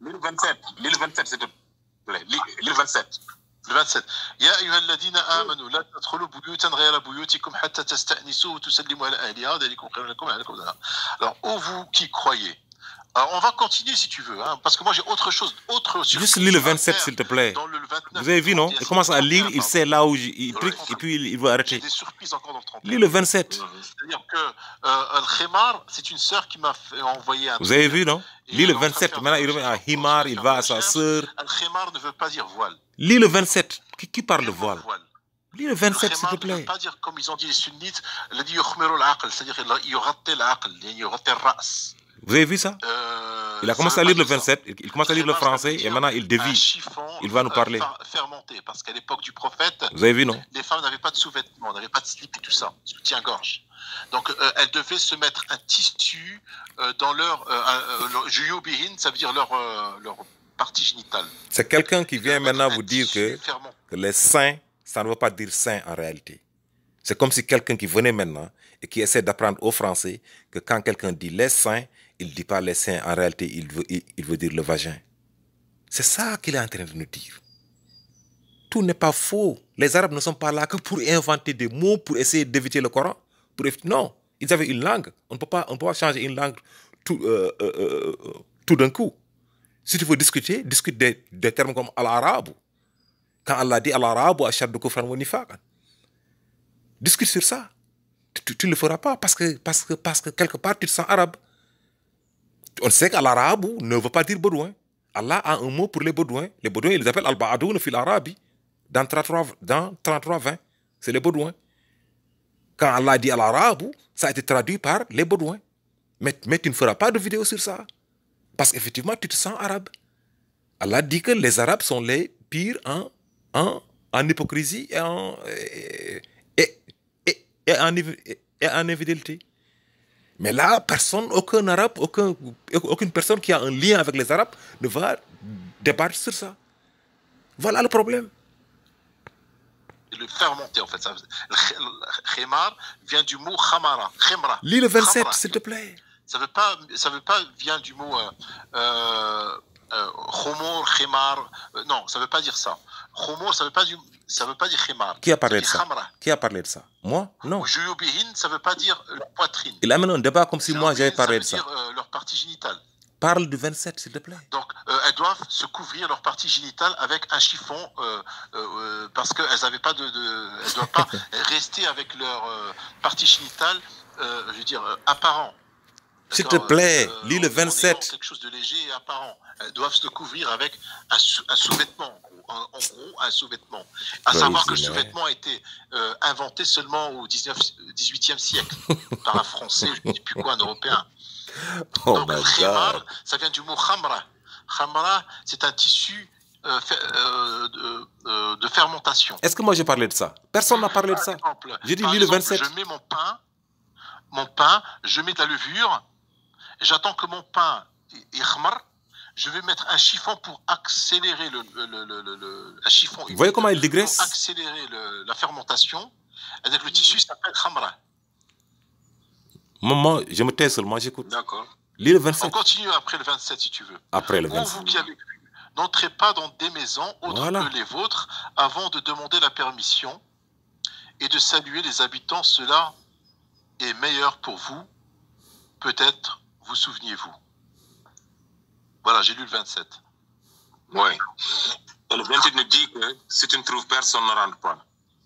Speaker 3: L'île 27, s'il te plaît. L'île 27.
Speaker 2: Le 27. Ya ayyuhalladhina amanu la tadkhulu buyutan ghayra buyutikum hatta tasta'nisu wa tusallimu ala ahliha dhalikum khayrun lakum la'allakum tattaqun. Alors, ô vous qui croyez. Alors, on va continuer si tu veux, hein, parce que moi j'ai autre chose.
Speaker 1: Juste lis le 27 s'il te plaît.
Speaker 2: Dans le 29,
Speaker 1: vous avez vu, non? Il commence à lire, il sait là où il truc, et puis il va arrêter.
Speaker 2: J'ai des surprises encore dans le 31.
Speaker 1: Lis le 27.
Speaker 2: C'est-à-dire que Al-Khimar, c'est une sœur qui m'a envoyé un.
Speaker 1: Vous avez vu, non? Lis le 27. Maintenant, il remet à Himar, il va à sa sœur.
Speaker 2: Al-Khimar ne veut pas dire voile.
Speaker 1: Lis le 27. Qui parle de voile? Lis le 27, s'il te plaît.
Speaker 2: Ne veut pas dire, comme ils ont dit les sunnites, il a dit yukhmiru al-aql, c'est-à-dire il yughatti al-aql, il yughatti al-ra's.
Speaker 1: Vous avez vu ça? Il a commencé à lire le 27, il commence à lire le français et maintenant il dévie. Il va nous parler.
Speaker 2: Fermenté, parce qu'à l'époque du prophète,
Speaker 1: vous avez vu, non?
Speaker 2: Les femmes n'avaient pas de sous-vêtements, n'avaient pas de slip et tout ça, soutien-gorge. Donc elles devaient se mettre un tissu dans leur juyubihin, ça veut dire leur partie génitale.
Speaker 1: C'est quelqu'un qui vient maintenant vous dire que les seins ça ne veut pas dire saint en réalité. C'est comme si quelqu'un qui venait maintenant et qui essaie d'apprendre au français que quand quelqu'un dit les seins, il ne dit pas les seins. En réalité, il veut dire le vagin. C'est ça qu'il est en train de nous dire. Tout n'est pas faux. Les Arabes ne sont pas là que pour inventer des mots, pour essayer d'éviter le Coran. Non, ils avaient une langue. On ne peut pas changer une langue tout d'un coup. Si tu veux discuter, discute des termes comme al-arabe. Quand Allah dit al-arabe, ashaddu kufran wa nifaqan. Discute sur ça. Tu ne le feras pas parce que quelque part tu te sens arabe. On sait qu'al-arabe ne veut pas dire bédouin. Allah a un mot pour les bédouins. Les bédouins, ils les appellent al-ba'adoun fil arabi. Dans 33-20, c'est les bédouins. Quand Allah dit al-arabe, ça a été traduit par les bédouins. Mais tu ne feras pas de vidéo sur ça. Parce qu'effectivement, tu te sens arabe. Allah dit que les Arabes sont les pires en hypocrisie et en infidélité. Mais là, personne, aucun Arabe, aucune personne qui a un lien avec les Arabes ne va débattre sur ça. Voilà le problème.
Speaker 2: Le faire monter, en fait. Le khimar vient du mot khamara. Khimra.
Speaker 1: Lis le 27, s'il te plaît.
Speaker 2: Ça veut pas vient du mot khomor, khimar. Non, ça veut pas dire ça. Khomor, ça veut pas dire khimar.
Speaker 1: Qui a parlé de ça? Qui a parlé de ça? Moi? Non.
Speaker 2: Juyubihin, ça veut pas dire poitrine.
Speaker 1: Il amène un débat comme si moi j'avais parlé de ça.
Speaker 2: Ça veut dire leur partie génitale.
Speaker 1: Parle du 27, s'il te plaît.
Speaker 2: Donc, elles doivent se couvrir leur partie génitale avec un chiffon parce qu'elles n'avaient pas elles ne doivent pas rester avec leur partie génitale, je veux dire, apparent.
Speaker 1: S'il te plaît, lis le 27.
Speaker 2: Quelque chose de léger et apparent. Elles doivent se couvrir avec un sous-vêtement. En gros, un sous-vêtement. À savoir que le sous-vêtement a été inventé seulement au 18e siècle par un Français, je ne sais plus quoi, un Européen. Donc, le khimar, ça vient du mot khamra. Khamra, c'est un tissu de fermentation.
Speaker 1: Est-ce que moi j'ai parlé de ça? Personne n'a parlé de ça. J'ai dit, lis le 27.
Speaker 2: Je mets mon pain, je mets de la levure, j'attends que mon pain khmar, je vais mettre un chiffon pour accélérer un chiffon.
Speaker 1: Vous voyez comment il digresse?
Speaker 2: Pour accélérer la fermentation. Et le tissu s'appelle khamra.
Speaker 1: Maman, je me tais seulement, j'écoute.
Speaker 2: D'accord.
Speaker 1: Lis le 27.
Speaker 2: On continue après le 27 si tu veux.
Speaker 1: Après le 27.
Speaker 2: Vous qui avez vu, n'entrez pas dans des maisons autres que les vôtres avant de demander la permission et de saluer les habitants. Cela est meilleur pour vous. Peut-être vous souveniez-vous. Voilà, j'ai lu le 27.
Speaker 3: Oui. Et le 28 nous dit que si tu ne trouves personne, ne rentre pas.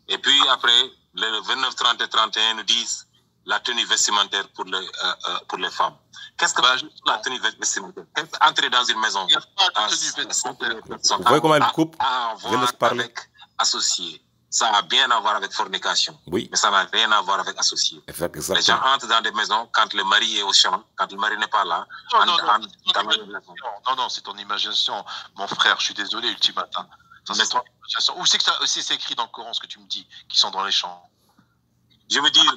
Speaker 3: Et puis après, le 29, 30 et 31 nous disent la tenue vestimentaire pour les femmes. Qu'est-ce que la tenue vestimentaire? Entrer dans une maison.
Speaker 2: Il n'y a pas de tenue vestimentaire.
Speaker 1: Vous voyez comment elle coupe?
Speaker 3: Je laisse parler. Avec associé. Ça a bien à voir avec fornication.
Speaker 1: Oui.
Speaker 3: Mais ça n'a rien à voir avec associé.
Speaker 1: Exactement.
Speaker 3: Les gens entrent dans des maisons quand le mari est au champ, quand le mari n'est pas là.
Speaker 2: Non, c'est ton imagination. Mon frère, je suis désolé, Ultimata. C'est ton imagination. Où c'est que c'est écrit dans le Coran ce que tu me dis, qui sont dans les champs?
Speaker 3: Je veux dire,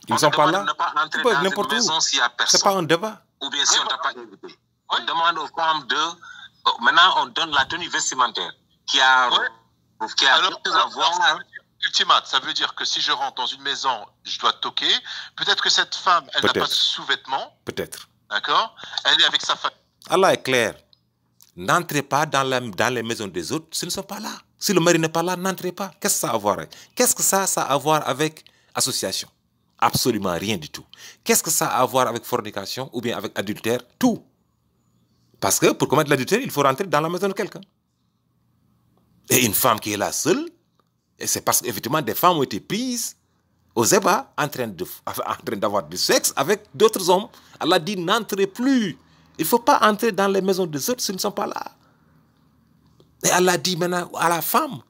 Speaker 1: ils ne sont pas là.
Speaker 3: Ne pas entrer dans une maison s'il n'y a personne.
Speaker 1: C'est pas un débat.
Speaker 3: Ou bien si on ne t'a pas invité. On demande aux femmes maintenant, on donne la tenue vestimentaire qui a
Speaker 2: Ultimate, ça veut dire que si je rentre dans une maison, je dois toquer. Peut-être que cette femme, elle n'a pas de sous-vêtements.
Speaker 1: Peut-être.
Speaker 2: D'accord? Elle est avec sa famille.
Speaker 1: Allah est clair. N'entrez pas dans les maisons des autres s'ils ne sont pas là. Si le mari n'est pas là, n'entrez pas. Qu'est-ce que ça a à voir avec? Qu'est-ce que ça a à voir avec association? Absolument rien du tout. Qu'est-ce que ça a à voir avec fornication ou bien avec adultère? Tout. Parce que pour commettre l'adultère, il faut rentrer dans la maison de quelqu'un. Et une femme qui est là seule, et c'est parce qu'effectivement des femmes ont été prises aux ébats en train d'avoir du sexe avec d'autres hommes. Allah dit n'entrez plus. Il ne faut pas entrer dans les maisons des autres s'ils ne sont pas là. Et Allah dit maintenant à la femme.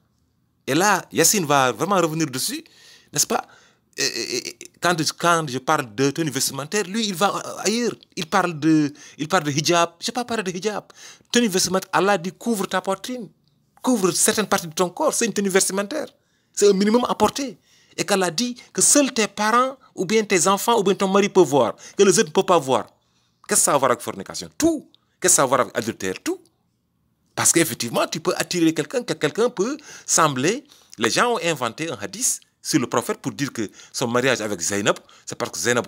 Speaker 1: Et là, Yassine va vraiment revenir dessus, n'est-ce pas? Quand je parle de tenue vestimentaire, lui, il va ailleurs. Il parle de hijab. Je n'ai pas parlé de hijab. Tenue vestimentaire, Allah dit couvre ta poitrine. Couvre certaines parties de ton corps. C'est une tenue vestimentaire. C'est un minimum à porter. Et qu'Allah dit que seuls tes parents, ou bien tes enfants, ou bien ton mari peuvent voir. Que les autres ne peuvent pas voir. Qu'est-ce que ça a à voir avec fornication? Tout. Qu'est-ce que ça a à voir avec adultère? Tout. Parce qu'effectivement, tu peux attirer quelqu'un, que quelqu'un peut sembler Les gens ont inventé un hadith sur le prophète pour dire que son mariage avec Zainab, c'est parce que Zainab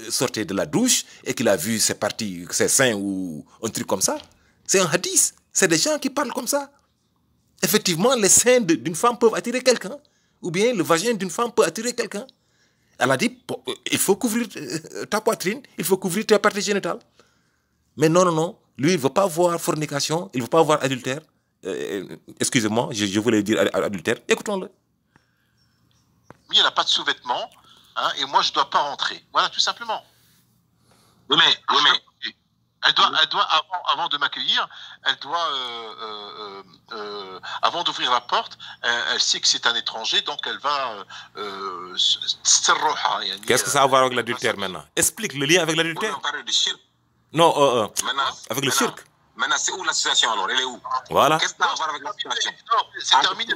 Speaker 1: sortait de la douche et qu'il a vu ses parties, ses seins ou un truc comme ça. C'est un hadith. C'est des gens qui parlent comme ça. Effectivement, les seins d'une femme peuvent attirer quelqu'un. Ou bien le vagin d'une femme peut attirer quelqu'un. Elle a dit, il faut couvrir ta poitrine, il faut couvrir tes parties génitales. Mais non, non, non. Lui, il ne veut pas voir fornication, il ne veut pas voir adultère. Excusez-moi, je voulais dire adultère. Écoutons-le.
Speaker 2: Oui, elle n'a pas de sous-vêtements, hein, et moi, je ne dois pas rentrer. Voilà, tout simplement.
Speaker 3: Oui, mais
Speaker 2: elle doit avant de m'accueillir, elle doit, avant d'ouvrir la porte, elle sait que c'est un étranger, donc elle va...
Speaker 1: Qu'est-ce que ça a à voir avec l'adultère maintenant? Explique le lien avec l'adultère.
Speaker 3: on parle de shirk.
Speaker 1: Non,
Speaker 3: Maintenant,
Speaker 1: avec le shirk.
Speaker 3: Maintenant, c'est où la situation alors? Elle est où?
Speaker 1: Voilà.
Speaker 3: Qu'est-ce que ça a à voir avec la situation?
Speaker 2: Non, c'est terminé.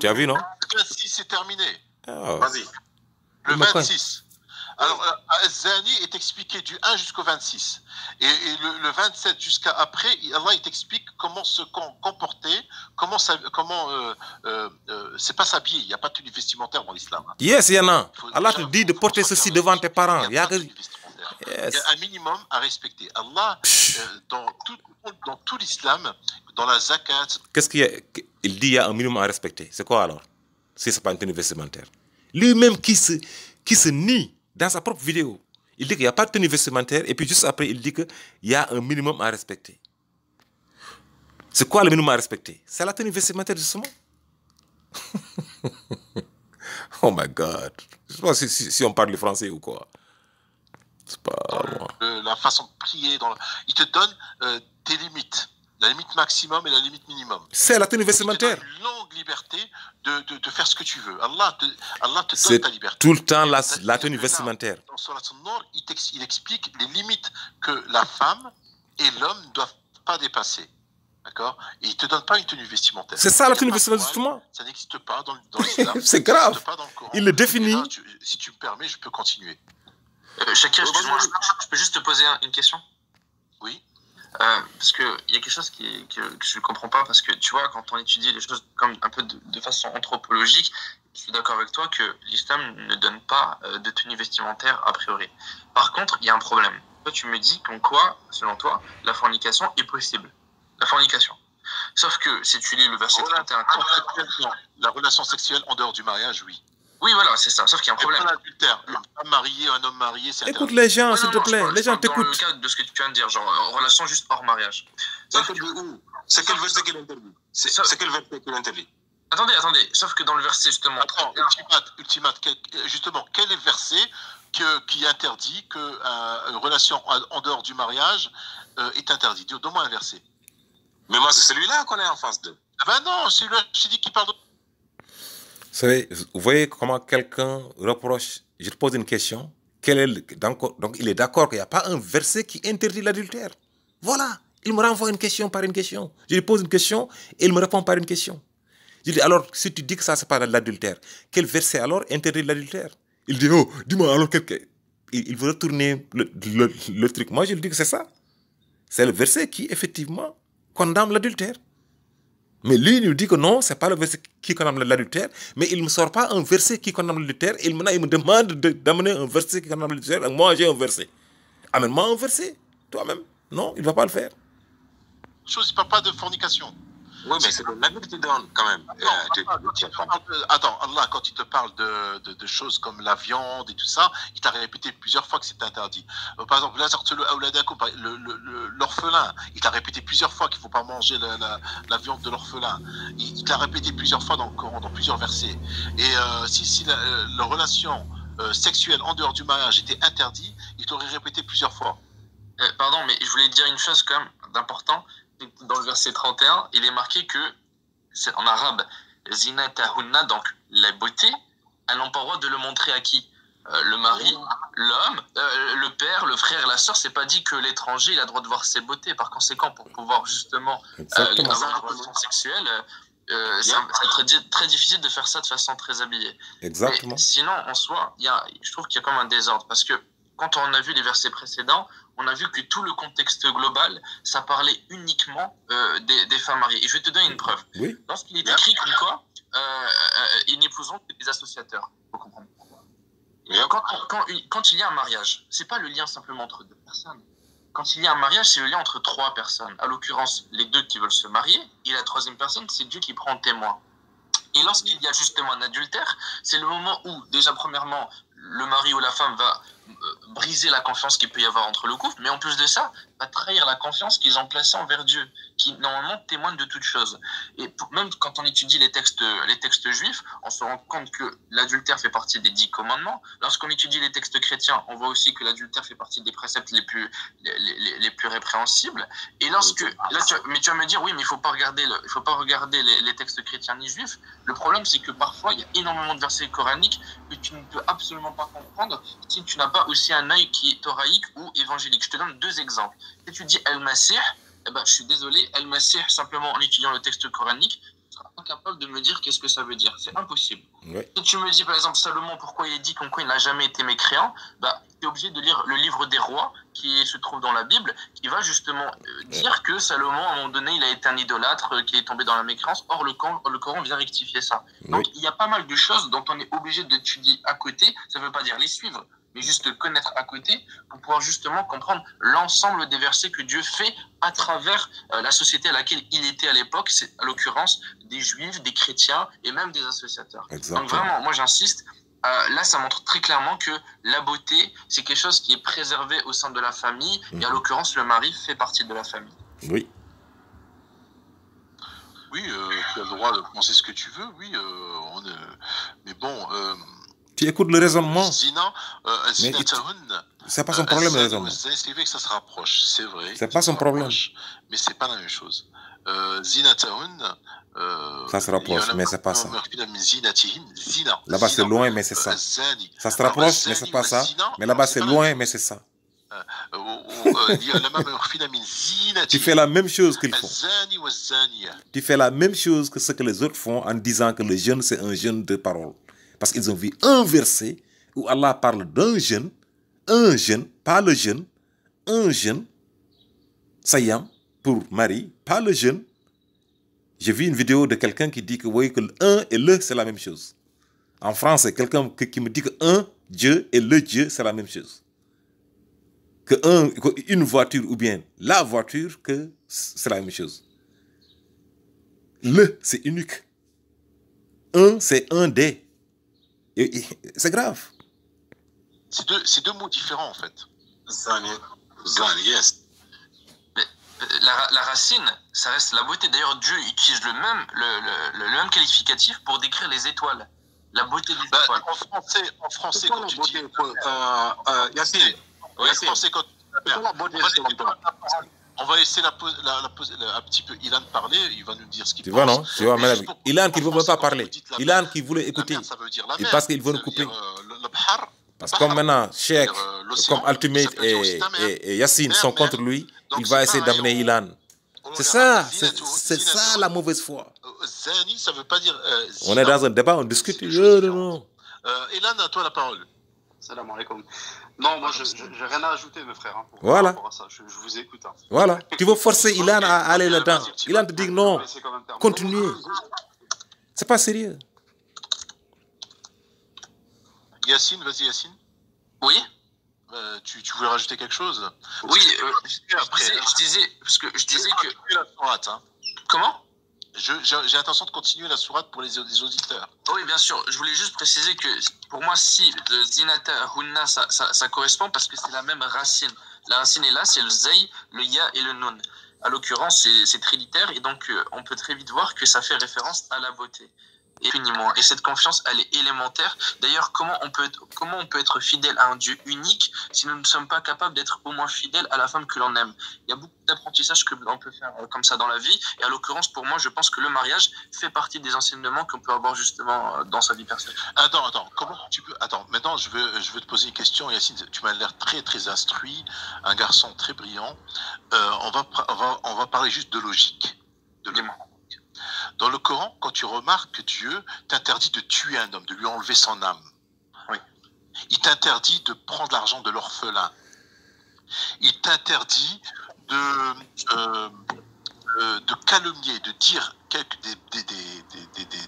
Speaker 1: Tu as vu, non?
Speaker 2: Le 26, c'est terminé.
Speaker 1: Oh.
Speaker 3: Vas-y.
Speaker 2: Le 26. Alors, Zani est expliqué du 1 jusqu'au 26. Et le 27 jusqu'à après, Allah il t'explique comment se comporter, comment c'est pas s'habiller. Il n'y a pas de tenue vestimentaire dans l'islam.
Speaker 1: Yes, il y en a. Allah te dit de porter ceci devant tes parents.
Speaker 2: Il y a un minimum à respecter. Allah, dans tout l'islam, dans la zakat...
Speaker 1: Qu'est-ce qu'il y a? Il dit qu'il y a un minimum à respecter. C'est quoi alors? Si ce n'est pas une tenue vestimentaire. Lui-même qui se nie dans sa propre vidéo. Il dit qu'il n'y a pas de tenue vestimentaire et puis juste après, il dit qu'il y a un minimum à respecter. C'est quoi le minimum à respecter? C'est la tenue vestimentaire justement. Oh my God. Je ne sais pas si on parle le français ou quoi. C'est pas moi.
Speaker 2: La façon de prier, il te donne tes limites. La limite maximum et la limite minimum.
Speaker 1: C'est la tenue vestimentaire.
Speaker 2: Il te donne une longue liberté de faire ce que tu veux. Allah te donne ta liberté.
Speaker 1: Tout le temps la tenue vestimentaire.
Speaker 2: Dans Surat An-Nur, il explique les limites que la femme et l'homme ne doivent pas dépasser. D'accord? Et il ne te donne pas une tenue vestimentaire.
Speaker 1: C'est ça la tenue vestimentaire, justement.
Speaker 2: Ça n'existe pas dans l'islam.
Speaker 1: C'est grave. Il le définit.
Speaker 2: Là, si tu me permets, je peux continuer.
Speaker 4: Shakir, excuse-moi, je peux juste te poser une question?
Speaker 2: Oui.
Speaker 4: Parce qu'il y a quelque chose que je ne comprends pas, parce que tu vois, quand on étudie les choses comme un peu de façon anthropologique, je suis d'accord avec toi que l'islam ne donne pas de tenue vestimentaire a priori. Par contre, il y a un problème. Toi, tu me dis qu'en quoi, selon toi, la fornication est possible. La fornication. Sauf que si tu lis le verset 31...
Speaker 2: La relation sexuelle en dehors du mariage, oui.
Speaker 4: Oui, voilà, c'est ça. Sauf qu'il y a un problème.
Speaker 2: L'adultère, une femme mariée, un homme marié, c'est
Speaker 1: écoute les gens, s'il te plaît. Les gens t'écoutent.
Speaker 4: Dans le cas de ce que tu viens de dire, genre relation juste hors mariage.
Speaker 3: C'est quel verset qui l'interdit? C'est quel verset qui l'interdit?
Speaker 4: Attendez. Sauf que dans le verset, justement...
Speaker 2: Attends, ultimate, justement, quel est le verset qui interdit qu'une relation en dehors du mariage est interdite? Donne-moi un verset.
Speaker 3: Mais moi, c'est celui-là qu'on est en face de.
Speaker 2: Ah ben non, c'est celui-là, je t'ai dit qu'il parle de...
Speaker 1: Vous voyez comment quelqu'un reproche, je te pose une question, donc il est d'accord qu'il n'y a pas un verset qui interdit l'adultère. Voilà, il me renvoie une question par une question. Je lui pose une question et il me répond par une question. Je dis alors, si tu dis que ça c'est pas l'adultère, quel verset alors interdit l'adultère? Il dit, oh, dis-moi alors, il veut retourner le truc. Moi je lui dis que c'est ça. C'est le verset qui effectivement condamne l'adultère. Mais lui, il nous dit que non, ce n'est pas le verset qui condamne l'adultère, mais il ne me sort pas un verset qui condamne l'adultère. Il me demande d'amener un verset qui condamne l'adultère. Moi, j'ai un verset. Amène-moi un verset, toi-même. Non, il ne va pas le faire.
Speaker 2: Il ne parle pas de fornication.
Speaker 3: Oui, mais c'est la qui te donne quand même.
Speaker 2: Attends, Allah, quand il te parle de choses comme la viande et tout ça, il t'a répété plusieurs fois que c'est interdit. Par exemple, l'orphelin, il t'a répété plusieurs fois qu'il ne faut pas manger la viande de l'orphelin. Il t'a répété plusieurs fois dans le Coran, dans plusieurs versets. Et si la relation sexuelle en dehors du mariage était interdite, il t'aurait répété plusieurs fois.
Speaker 4: Pardon, mais je voulais dire une chose quand même d'important. Dans le verset 31, il est marqué que, c'est en arabe, zinatahunna, donc la beauté, elles n'ont pas le droit de le montrer à qui? Le mari, l'homme, le père, le frère, la sœur. C'est pas dit que l'étranger il a le droit de voir ses beautés. Par conséquent, pour pouvoir justement avoir une relation sexuelle, ça va être très difficile de faire ça de façon très habillée.
Speaker 1: Exactement.
Speaker 4: Mais sinon, en soi, je trouve qu'il y a comme un désordre, parce que quand on a vu les versets précédents, on a vu que tout le contexte global, ça parlait uniquement des femmes mariées. Et je vais te donner une preuve.
Speaker 1: Oui.
Speaker 4: Lorsqu'il est écrit comme quoi ils n'épouseront que des associateurs. Il faut comprendre pourquoi. Quand il y a un mariage, c'est pas le lien simplement entre deux personnes. Quand il y a un mariage, c'est le lien entre trois personnes. À l'occurrence, les deux qui veulent se marier, et la troisième personne, c'est Dieu qui prend témoin. Et lorsqu'il y a justement un adultère, c'est le moment où, déjà premièrement, le mari ou la femme va briser la confiance qu'il peut y avoir entre le couple, mais en plus de ça, va trahir la confiance qu'ils ont placée envers Dieu, qui normalement témoigne de toute chose. Et même quand on étudie les textes juifs, on se rend compte que l'adultère fait partie des 10 commandements. Lorsqu'on étudie les textes chrétiens, on voit aussi que l'adultère fait partie des préceptes les plus répréhensibles. Et mais tu vas me dire, oui, mais il faut pas regarder les textes chrétiens ni juifs. Le problème, c'est que parfois, il y a énormément de versets coraniques que tu ne peux absolument pas comprendre si tu n'as pas aussi un œil qui est thoraïque ou évangélique. Je te donne 2 exemples. Si tu dis El-Masih, eh ben, je suis désolé, El-Masih, simplement en étudiant le texte coranique, tu ne seras pas capable de me dire qu'est-ce que ça veut dire. C'est impossible. Ouais. Si tu me dis, par exemple, Salomon, pourquoi il dit qu'en quoi il n'a jamais été mécréant, bah, tu es obligé de lire le livre des rois qui se trouve dans la Bible, qui va justement dire que Salomon, à un moment donné, il a été un idolâtre, qui est tombé dans la mécréance. Or, le Coran vient rectifier ça. Donc, il y a pas mal de choses dont on est obligé d'étudier à côté. Ça ne veut pas dire les suivre, mais juste connaître à côté pour pouvoir justement comprendre l'ensemble des versets que Dieu fait à travers la société à laquelle il était à l'époque, c'est à l'occurrence des juifs, des chrétiens et même des associateurs. Exactement. Donc vraiment, moi j'insiste, là ça montre très clairement que la beauté, c'est quelque chose qui est préservé au sein de la famille, et à l'occurrence le mari fait partie de la famille.
Speaker 1: Oui.
Speaker 2: Oui, tu as le droit de penser ce que tu veux, oui, mais bon...
Speaker 1: Tu écoutes le raisonnement.
Speaker 2: Zina,
Speaker 1: c'est pas son problème, le raisonnement.
Speaker 2: C'est vrai que ça se rapproche, c'est vrai.
Speaker 1: C'est pas son problème.
Speaker 2: Mais c'est pas la même chose. Zina
Speaker 1: ça se rapproche, mais c'est pas ça. Là-bas c'est loin, mais c'est ça. Ça se rapproche, mais c'est pas ça. Mais là-bas c'est loin, mais c'est ça. Tu fais la même chose qu'ils font. Tu fais la même chose que ce que les autres font en disant que le jeûne c'est un jeûne de parole. Parce qu'ils ont vu un verset où Allah parle d'un jeûne, pas le jeûne, un jeûne, Sayyam, pour Marie, pas le jeûne. J'ai vu une vidéo de quelqu'un qui dit que, oui, que le un et le, c'est la même chose. En France, c'est quelqu'un qui me dit que un Dieu et le Dieu, c'est la même chose. Que une voiture ou bien la voiture, que c'est la même chose. Le, c'est unique. Un, c'est un des. C'est grave.
Speaker 2: C'est deux mots différents en fait.
Speaker 3: Zani, yes.
Speaker 4: Mais la racine, ça reste la beauté. D'ailleurs, Dieu utilise le même qualificatif pour décrire les étoiles. La beauté des étoiles.
Speaker 2: En français, quand tu dis...
Speaker 3: Yassine.
Speaker 2: En français, quand on va laisser un petit peu Ilan parler, il va nous dire ce qu'il pense.
Speaker 1: Tu vois, non? Tu vois, mais Ilan qui ne veut pas parler. Ilan qui voulait écouter. Et parce qu'il veut nous couper. Parce que comme maintenant, Cheikh, comme Ultimate et Yassine sont contre lui, il va essayer d'amener Ilan. C'est ça, c'est ça la mauvaise foi.
Speaker 2: Zani, ça veut pas dire...
Speaker 1: on est dans un débat, on discute.
Speaker 2: Ilan, à toi la parole.
Speaker 5: Salam alaikum. Non, moi, je n'ai rien à ajouter, mes frères. Hein,
Speaker 1: voilà.
Speaker 5: À ça. Je vous écoute. Hein.
Speaker 1: Voilà. Tu veux forcer Ilan à aller là-dedans. Ilan te dit non. Continuez. C'est pas sérieux.
Speaker 2: Yacine, vas-y, Yacine.
Speaker 4: Oui.
Speaker 2: Tu voulais rajouter quelque chose?
Speaker 4: Oui, je disais que...
Speaker 2: La sourate, hein.
Speaker 4: Comment?
Speaker 2: J'ai l'intention de continuer la sourate pour les auditeurs.
Speaker 4: Oui, bien sûr. Je voulais juste préciser que pour moi, si le zinata, hunna, ça correspond parce que c'est la même racine. La racine est là, c'est le zay, le ya et le nun. À l'occurrence, c'est trilitaire et donc on peut très vite voir que ça fait référence à la beauté. Et cette confiance, elle est élémentaire. D'ailleurs, comment on peut être fidèle à un Dieu unique si nous ne sommes pas capables d'être au moins fidèles à la femme que l'on aime? Il y a beaucoup d'apprentissages que l'on peut faire comme ça dans la vie. Et à l'occurrence, pour moi, je pense que le mariage fait partie des enseignements qu'on peut avoir justement dans sa vie personnelle.
Speaker 2: Attends, comment tu peux... Attends, maintenant, je veux te poser une question, Yacine. Tu m'as l'air très, très instruit, un garçon très brillant. On va parler juste de logique. Dans le Coran, quand tu remarques que Dieu t'interdit de tuer un homme, de lui enlever son âme,
Speaker 4: oui.
Speaker 2: Il t'interdit de prendre l'argent de l'orphelin, Il t'interdit de calomnier, de dire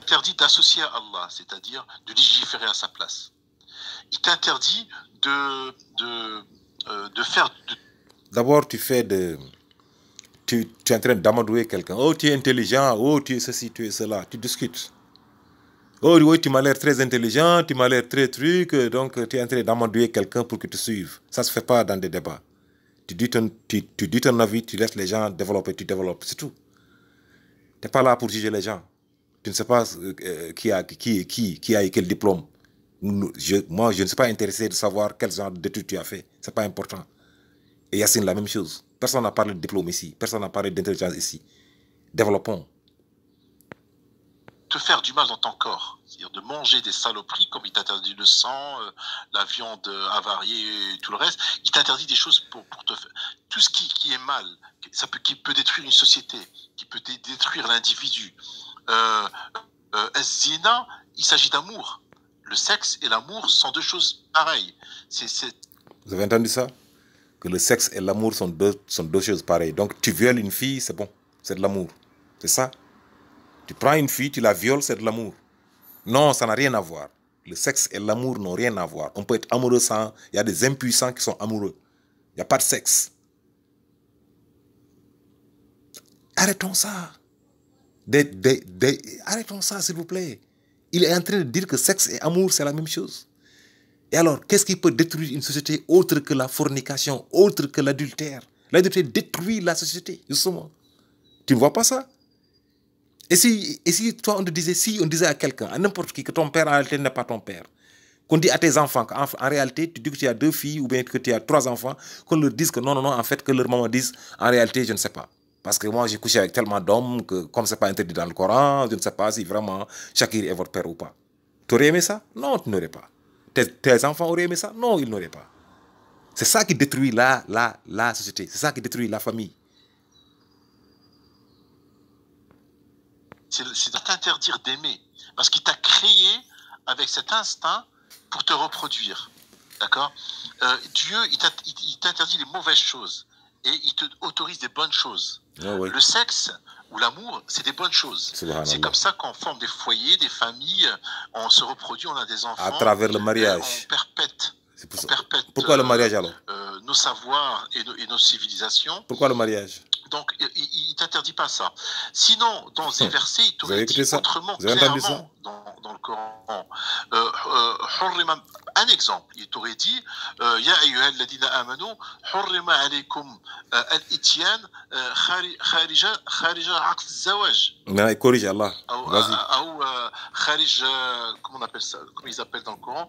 Speaker 2: interdit d'associer à Allah, c'est-à-dire de légiférer à sa place. Il t'interdit de faire...
Speaker 1: D'abord, tu es en train d'amadouer quelqu'un. Oh, tu es intelligent. Oh, tu es ceci, tu es cela. Tu discutes. Oh, oui, tu m'as l'air très intelligent, tu m'as l'air très truc. Donc, tu es en train d'amadouer quelqu'un pour que tu suives. Ça ne se fait pas dans des débats. Tu dis ton avis, tu laisses les gens développer, tu développes. C'est tout. Tu n'es pas là pour juger les gens. Tu ne sais pas qui a quel diplôme. Moi, je ne suis pas intéressé de savoir quel genre d'études tu as fait. Ce n'est pas important. Et Yacine, la même chose. Personne n'a parlé de diplôme ici. Personne n'a parlé d'intelligence ici. Développons.
Speaker 2: Te faire du mal dans ton corps. C'est-à-dire de manger des saloperies, comme il t'interdit le sang, la viande avariée et tout le reste. Il t'interdit des choses pour te faire. Tout ce qui est mal, qui peut détruire une société, qui peut détruire l'individu. Zina, il s'agit d'amour. Le sexe et l'amour sont deux choses pareilles.
Speaker 1: Vous avez entendu ça? Que le sexe et l'amour sont deux choses pareilles. Donc tu violes une fille, c'est bon, c'est de l'amour. C'est ça? Tu prends une fille, tu la violes, c'est de l'amour. Non, ça n'a rien à voir. Le sexe et l'amour n'ont rien à voir. On peut être amoureux sans... Il y a des impuissants qui sont amoureux. Il n'y a pas de sexe. Arrêtons ça. Arrêtons ça, s'il vous plaît. Il est en train de dire que sexe et amour, c'est la même chose. Et alors, qu'est-ce qui peut détruire une société autre que la fornication, autre que l'adultère? L'adultère détruit la société, justement. Tu ne vois pas ça? Et si toi, on te disait, si on disait à quelqu'un, à n'importe qui, que ton père en réalité n'est pas ton père, qu'on dit à tes enfants qu'en réalité, tu dis que tu as 2 filles ou bien que tu as 3 enfants, qu'on leur dise que non, en fait, que leur maman dise, en réalité, je ne sais pas. Parce que moi, j'ai couché avec tellement d'hommes que, comme ce n'est pas interdit dans le Coran, je ne sais pas si vraiment Shakir est votre père ou pas. Tu aurais aimé ça? Non, tu n'aurais pas. Tes enfants auraient aimé ça? Non, ils n'auraient pas. C'est ça qui détruit la société. C'est ça qui détruit la famille.
Speaker 2: C'est de t'interdire d'aimer. Parce qu'il t'a créé avec cet instinct pour te reproduire. D'accord? Dieu, il t'interdit les mauvaises choses. Et il te autorise des bonnes choses.
Speaker 1: Oh oui.
Speaker 2: Le sexe ou l'amour, c'est des bonnes choses. C'est comme ça qu'on forme des foyers, des familles, on se reproduit, on a des enfants.
Speaker 1: À travers le mariage.
Speaker 2: On perpète.
Speaker 1: Pourquoi le mariage alors?
Speaker 2: Nos savoirs et nos civilisations.
Speaker 1: Pourquoi le mariage?
Speaker 2: Donc, il ne t'interdit pas ça. Sinon, dans ces versets, il t'aurait dit autrement, clairement, dans le Coran. Un exemple, il t'aurait dit Ya ayyuhal ladina amanu, hurrima alaykum al-ityan kharija aqd zawaj.
Speaker 1: Mais corrige Allah.
Speaker 2: Ou kharij, comment on appelle ça? Comment ils appellent dans le Coran?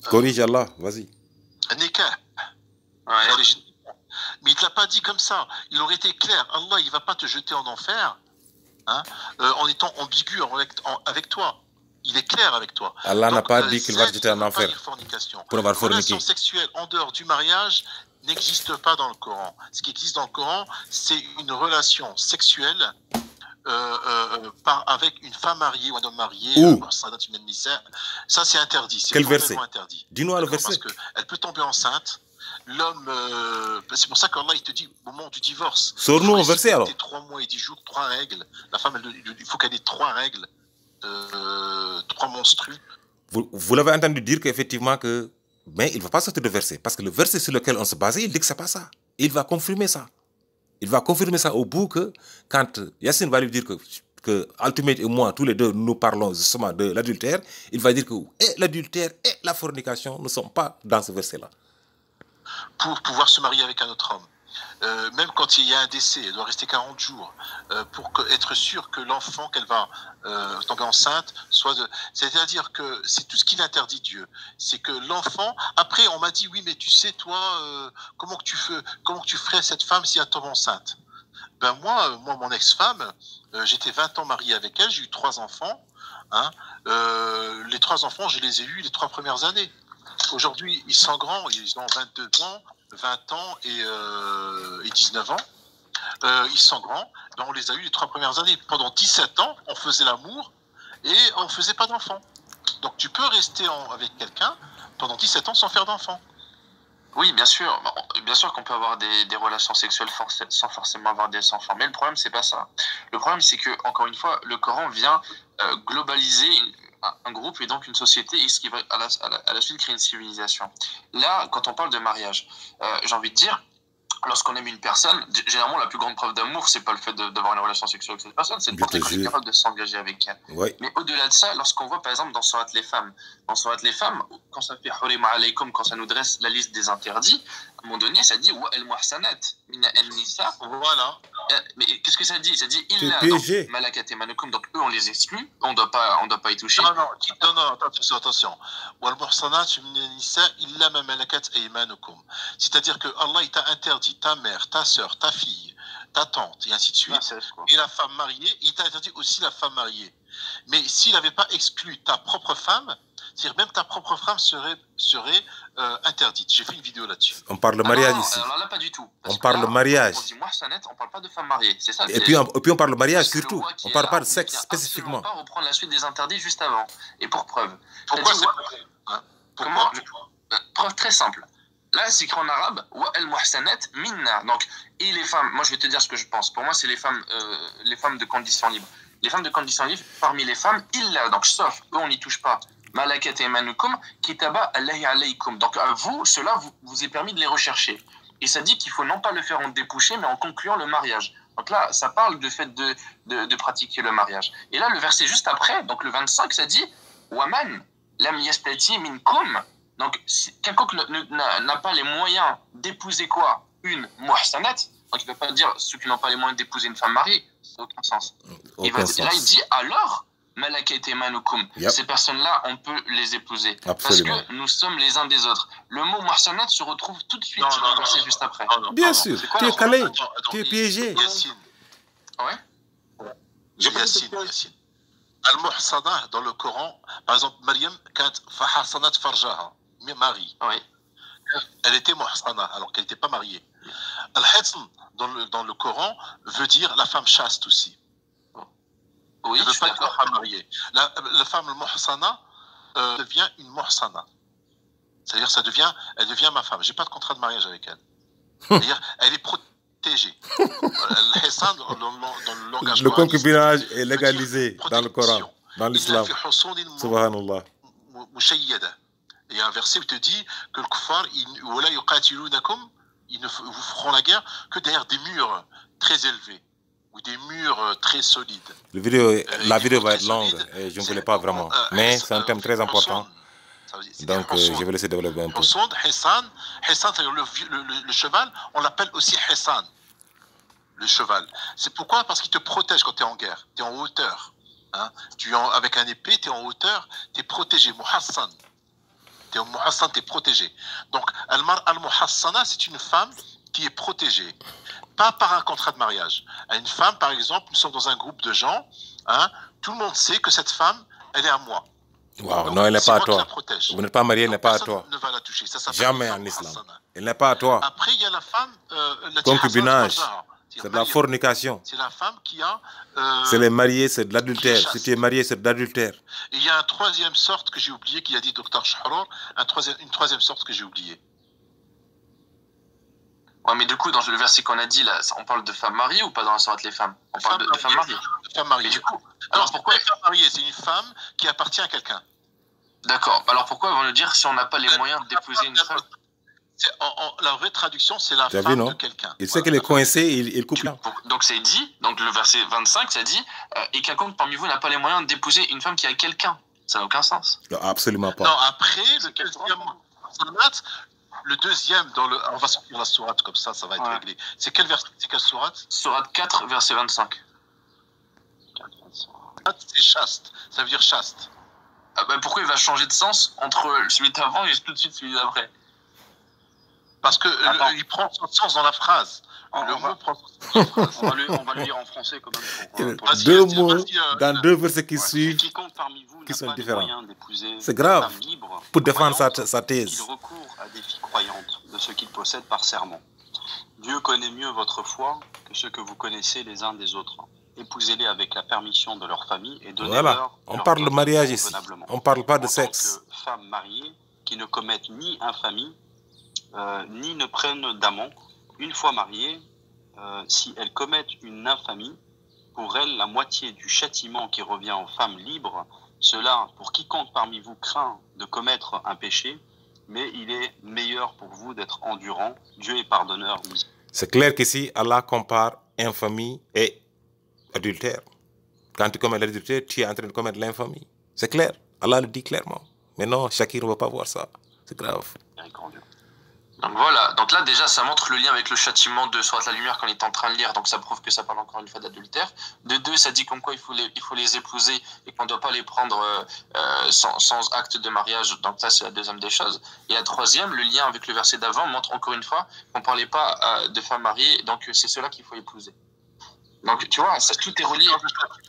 Speaker 1: Corrige Allah, vas-y.
Speaker 2: Nikah. Mais il ne te l'a pas dit comme ça. Il aurait été clair. Allah, il ne va pas te jeter en enfer, hein, en étant ambigu avec toi. Il est clair avec toi.
Speaker 1: Allah n'a pas dit qu'il va te jeter en enfer pour avoir forniqué.
Speaker 2: La relation sexuelle en dehors du mariage n'existe pas dans le Coran. Ce qui existe dans le Coran, c'est une relation sexuelle avec une femme mariée ou un homme marié. Ça, c'est interdit.
Speaker 1: Quel verset?
Speaker 2: Interdit.
Speaker 1: Dis-nous le verset.
Speaker 2: Parce qu'elle peut tomber enceinte. L'homme, c'est pour ça qu'Allah il te dit au moment du divorce.
Speaker 1: Sors-nous un verset alors.
Speaker 2: 3 mois et 10 jours, 3 règles. La femme, il faut qu'elle ait 3 règles, 3 menstrues.
Speaker 1: Vous l'avez entendu dire qu'effectivement que, mais il ne va pas sortir de verset parce que le verset sur lequel on se basait, il dit que c'est pas ça. Il va confirmer ça. Il va confirmer ça au bout que quand Yacine va lui dire que Ultimate et moi, tous les deux, nous parlons justement de l'adultère, il va dire que l'adultère et la fornication ne sont pas dans ce verset-là.
Speaker 2: Pour pouvoir se marier avec un autre homme. Même quand il y a un décès, elle doit rester 40 jours pour être sûr que l'enfant qu'elle va tomber enceinte soit de... C'est-à-dire que c'est tout ce qu'il interdit Dieu. C'est que l'enfant... Après, on m'a dit, oui, mais tu sais, toi, comment que tu ferais cette femme si elle tombe enceinte? Ben moi, mon ex-femme, j'étais 20 ans marié avec elle, j'ai eu 3 enfants. Hein, les 3 enfants, je les ai eus les 3 premières années. Aujourd'hui, ils sont grands, ils ont 22 ans, 20 ans et 19 ans. Ils sont grands, ben on les a eus les 3 premières années. Pendant 17 ans, on faisait l'amour et on ne faisait pas d'enfants. Donc tu peux rester avec quelqu'un pendant 17 ans sans faire d'enfants.
Speaker 4: Oui, bien sûr qu'on peut avoir des relations sexuelles sans forcément avoir des enfants. Mais le problème, c'est pas ça. Le problème, c'est que, encore une fois, le Coran vient globaliser un groupe et donc une société, et ce qui va à la suite créer une civilisation. Là, quand on parle de mariage, j'ai envie de dire, lorsqu'on aime une personne, généralement la plus grande preuve d'amour, c'est pas le fait d'avoir une relation sexuelle avec cette personne, c'est de montrer qu'on est capable de s'engager avec elle.
Speaker 1: Ouais.
Speaker 4: Mais au-delà de ça, lorsqu'on voit par exemple dans Surat les femmes, quand ça fait Hurima alaykum, quand ça nous dresse la liste des interdits, à un moment donné, ça dit wa al-muhsanat mina an-nisa.
Speaker 2: Voilà.
Speaker 4: Mais qu'est-ce que ça dit? Ça dit illa
Speaker 1: PG.
Speaker 4: malakat aymanukum, donc eux on les exclut, on doit pas y toucher.
Speaker 2: Non, attention. Wal-muhsanat mina nisa illa ma malakat aymanukum. C'est-à-dire que Allah il t'a interdit ta mère, ta sœur, ta fille, ta tante et ainsi de suite. Et la femme mariée, il t'a interdit aussi la femme mariée. Mais s'il n'avait pas exclu ta propre femme, c'est-à-dire même ta propre femme serait interdite. J'ai fait une vidéo là-dessus.
Speaker 1: On parle de mariage ici.
Speaker 4: Alors là, pas du tout.
Speaker 1: On parle de mariage.
Speaker 4: On dit muhsanat, on parle pas de femme mariée. C'est ça.
Speaker 1: Et puis on parle de mariage surtout. On parle pas de sexe spécifiquement.
Speaker 4: On va pas reprendre la suite des interdits juste avant. Et pour preuve.
Speaker 2: Pourquoi
Speaker 4: Comment? Preuve très simple. Là, c'est écrit en arabe, wa al-muhsanat minna. Donc, et les femmes, moi je vais te dire ce que je pense. Pour moi, c'est les femmes de condition libre. Les femmes de condition libre, parmi les femmes, illa, donc sauf, eux on n'y touche pas. Malakat aymanukum kitaba Allahi alaykum. Donc à vous, cela vous est permis de les rechercher. Et ça dit qu'il faut non pas le faire en débouché, mais en concluant le mariage. Donc là, ça parle du fait de pratiquer le mariage. Et là, le verset juste après, donc le 25, ça dit waman lam yastati minkum. Donc, quiconque n'a pas les moyens d'épouser quoi? Une muhsanat. Donc, il ne veut pas dire ceux qui n'ont pas les moyens d'épouser une femme mariée. Ça n'a aucun sens. Là, il dit alors, malakat aymanukum. Ces personnes-là, on peut les épouser.
Speaker 1: Absolument.
Speaker 4: Parce que nous sommes les uns des autres. Le mot muhsanat se retrouve tout de suite dans le verset juste après.
Speaker 1: Bien sûr. Tu es calé. Tu es piégé.
Speaker 2: Yassine.
Speaker 4: Ouais.
Speaker 2: Yassine. Al-Muhsanah, dans le Coran, par exemple, Maryam, quand Fahassanat Farjaha, Marie,
Speaker 4: Oui.
Speaker 2: elle était Muhsanah, alors qu'elle n'était pas mariée. Al-Hatsn, dans le Coran, veut dire la femme chaste aussi.
Speaker 4: Oui,
Speaker 2: Elle ne veut
Speaker 4: je
Speaker 2: pas
Speaker 4: suis
Speaker 2: dire la
Speaker 4: d'accord.
Speaker 2: femme mariée. La femme Muhsanah devient une Muhsanah. C'est-à-dire, elle devient ma femme. Je n'ai pas de contrat de mariage avec elle. C'est-à-dire, elle est protégée. Al-Hassan, dans le langage
Speaker 1: Le
Speaker 2: coranique,
Speaker 1: concubinage est légalisé dans le Coran,
Speaker 2: protection.
Speaker 1: dans l'islam. Subhanallah.
Speaker 2: Il y a un verset où il te dit que le kuffar, ils ne vous feront la guerre que derrière des murs très élevés ou des murs très solides.
Speaker 1: La vidéo va être longue et je ne voulais pas vraiment. Mais c'est un thème très important. Donc je vais laisser développer un peu.
Speaker 2: Hassan, c'est-à-dire le cheval, on l'appelle aussi Hassan. Le cheval. C'est pourquoi? Parce qu'il te protège quand tu es en guerre. Tu es en hauteur. Hein? Avec un épée, tu es en hauteur, tu es protégé. Muhassan. Tu es protégé. Donc, Al-Muhassana, c'est une femme qui est protégée. Pas par un contrat de mariage. Une femme, par exemple, nous sommes dans un groupe de gens, hein, tout le monde sait que cette femme, elle est à moi.
Speaker 1: Wow, non, elle n'est pas à toi. Vous n'êtes pas marié, elle n'est pas à toi.
Speaker 2: Ne va la toucher. Ça
Speaker 1: jamais en islam. Elle n'est pas à toi.
Speaker 2: Après, il y a la femme.
Speaker 1: Concubinage. C'est de la fornication.
Speaker 2: C'est la femme qui a...
Speaker 1: c'est les mariés, c'est de l'adultère. Si tu es marié, c'est de l'adultère.
Speaker 2: Il y a une troisième sorte que j'ai oublié, qu'il a dit Dr Shahror, une troisième sorte que j'ai oublié.
Speaker 4: Ouais, mais du coup, dans le verset qu'on a dit, là, on parle de femmes mariées ou pas dans la sourate les femmes? On parle de femmes mariées.
Speaker 2: Femmes mariées.
Speaker 4: Mais du coup,
Speaker 2: alors pourquoi une femme mariée? C'est une femme qui appartient à quelqu'un.
Speaker 4: D'accord. Alors pourquoi ils vont nous dire si on n'a pas les moyens d'épouser une femme?
Speaker 2: La vraie traduction, c'est la femme de quelqu'un.
Speaker 1: Il sait qu'elle est coincée, il coupe là.
Speaker 4: Donc c'est dit, donc le verset 25, ça dit et quiconque parmi vous n'a pas les moyens d'épouser une femme qui a quelqu'un. Ça n'a aucun sens.
Speaker 1: Non, absolument pas.
Speaker 2: Non, après, le deuxième, on va sortir la sourate comme ça va être réglé. C'est quel verset? C'est quelle sourate?
Speaker 4: Sourate 4, verset 25.
Speaker 2: C'est chaste, ça veut dire chaste.
Speaker 4: Ah ben pourquoi il va changer de sens entre celui d'avant et tout de suite celui d'après?
Speaker 2: Parce qu'il prend son sens dans la phrase. Le mot prend son sens dans la phrase.
Speaker 5: On va le lire en français quand même.
Speaker 1: Deux mots dans deux versets qui suivent,
Speaker 5: Quiconque parmi vous
Speaker 1: qui sont
Speaker 5: n'a pas les
Speaker 1: différents.
Speaker 5: moyens d'épouser
Speaker 1: C'est grave.
Speaker 5: une femme libre,
Speaker 1: Pour défendre
Speaker 5: croyante,
Speaker 1: sa thèse.
Speaker 5: il recourt à des filles croyantes de ce qu'il possède par serment. Dieu connaît mieux votre foi que ce que vous connaissez les uns des autres. Épousez-les avec la permission de leur famille et donnez-leur.
Speaker 1: Voilà, on parle de mariage ici. On ne parle pas de sexe.
Speaker 5: En tant que femmes mariées qui ne commettent ni infamie, ni ne prennent d'amant. Une fois mariées, si elles commettent une infamie, pour elles, la moitié du châtiment qui revient aux femmes libres, cela, pour quiconque parmi vous craint de commettre un péché, mais il est meilleur pour vous d'être endurant. Dieu est pardonneur.
Speaker 1: C'est clair qu'ici, Allah compare infamie et adultère. Quand tu commets l'adultère, tu es en train de commettre l'infamie. C'est clair. Allah le dit clairement. Mais non, Shakir ne veut pas voir ça. C'est grave.
Speaker 4: Donc voilà, donc là déjà ça montre le lien avec le châtiment de Sourate la lumière qu'on est en train de lire, donc ça prouve que ça parle encore une fois d'adultère. De deux, ça dit comme quoi il faut les épouser et qu'on ne doit pas les prendre sans acte de mariage, donc ça c'est la deuxième des choses. Et la troisième, le lien avec le verset d'avant montre encore une fois qu'on ne parlait pas de femmes mariées, donc c'est cela qu'il faut épouser. Donc tu vois, ça, tout est relié.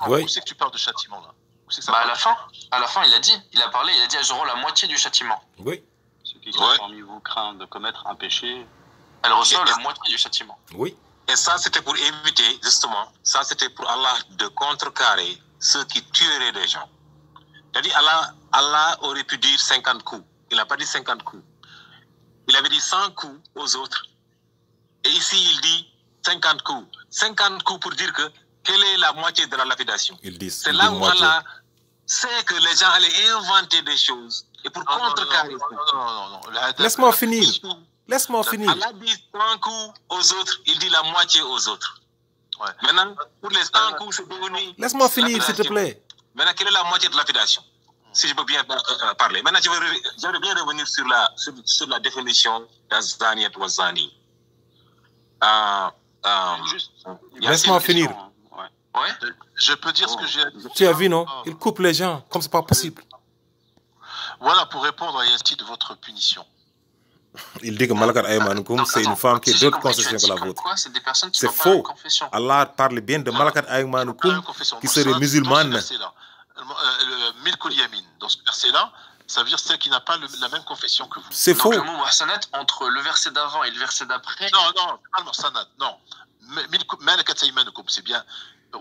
Speaker 2: Oui. Où c'est que tu parles de châtiment là?
Speaker 4: À la fin, il a dit elles auront la moitié du châtiment.
Speaker 1: Oui.
Speaker 5: Ceux qui parmi vous craignent de commettre un péché,
Speaker 4: elles reçoivent la moitié du châtiment.
Speaker 1: Oui.
Speaker 3: Et ça, c'était pour éviter, justement, ça, c'était pour Allah de contrecarrer ceux qui tueraient des gens. C'est-à-dire, Allah aurait pu dire 50 coups. Il n'a pas dit 50 coups. Il avait dit 100 coups aux autres. Et ici, il dit 50 coups. 50 coups pour dire que quelle est la moitié de la lapidation. C'est là où Allah sait que les gens allaient inventer des choses. Et pour contrecarrer
Speaker 2: non.
Speaker 1: Laisse-moi finir. Laisse-moi finir.
Speaker 3: Allah dit 100 coups aux autres, il dit la moitié aux autres.
Speaker 2: Ouais.
Speaker 3: Maintenant, pour les 100 coups, c'est devenu...
Speaker 1: Laisse-moi finir, s'il te plaît.
Speaker 3: Maintenant, quelle est la moitié de la lapidation? Si je peux bien parler. Maintenant, j'aimerais bien revenir sur la définition d'Azaniyat wa Zani.
Speaker 1: Laisse-moi finir.
Speaker 4: Ouais.
Speaker 2: Je peux dire ce que j'ai à dire.
Speaker 1: Tu as vu, non? Il coupe les gens, comme c'est pas possible.
Speaker 2: Voilà pour répondre à Yati de votre punition.
Speaker 1: Il dit que Malakat Aymanukum, c'est une femme qui a d'autres concessions que la vôtre. C'est faux. Allah parle bien de Malakat Aymanukum qui serait musulmane.
Speaker 2: Milkul Yamin. Dans ce verset-là, ça veut dire celle qui n'a pas la même confession que vous.
Speaker 1: C'est faux.
Speaker 4: Donc le mot Muhsanat, entre le verset d'avant et le verset d'après.
Speaker 2: Non, c'est pas le Muhsanat, non. Malakat Aymanukum, c'est bien.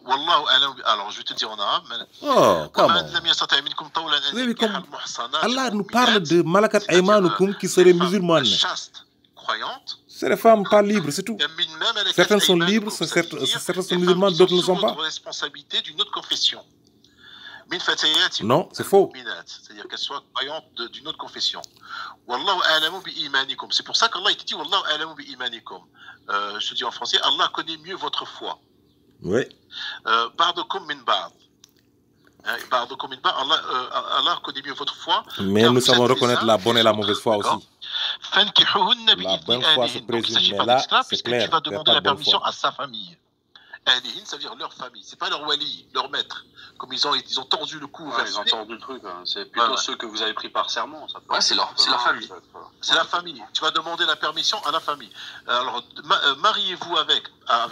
Speaker 2: Wallahu alam. Alors je vais te dire en arabe.
Speaker 1: Oh, comment? Oui, comme Allah nous parle de Malakat Aymanukum qui serait musulmane.
Speaker 2: Croyantes.
Speaker 1: C'est les femmes pas libres, c'est tout. Certaines sont libres, certaines sont musulmanes, d'autres ne le sont pas.
Speaker 2: Responsabilité d'une autre confession.
Speaker 1: Non, c'est faux.
Speaker 2: C'est-à-dire qu'elles soient croyantes d'une autre confession. Wallahu a'lamu bi imanikum. C'est pour ça qu'Allah te dit Wallahu a'lamu bi imanikum. Je te dis en français, Allah connaît mieux votre foi.
Speaker 1: Oui.
Speaker 2: Ba'dukum min ba'd. Allah connaît mieux votre foi.
Speaker 1: Mais nous savons reconnaître la bonne et la mauvaise foi aussi. La bonne foi se présume, mais là, c'est clair.
Speaker 2: Tu vas demander la permission à sa famille. Ahlihin, ça veut dire leur famille. C'est pas leur wali, leur maître. Comme ils ont tordu le cou.
Speaker 5: Ils ont tordu le truc. Hein. C'est plutôt ceux que vous avez pris par serment.
Speaker 4: Ouais, c'est leur famille.
Speaker 2: C'est la famille. Tu vas demander la permission à la famille. Alors, mariez-vous avec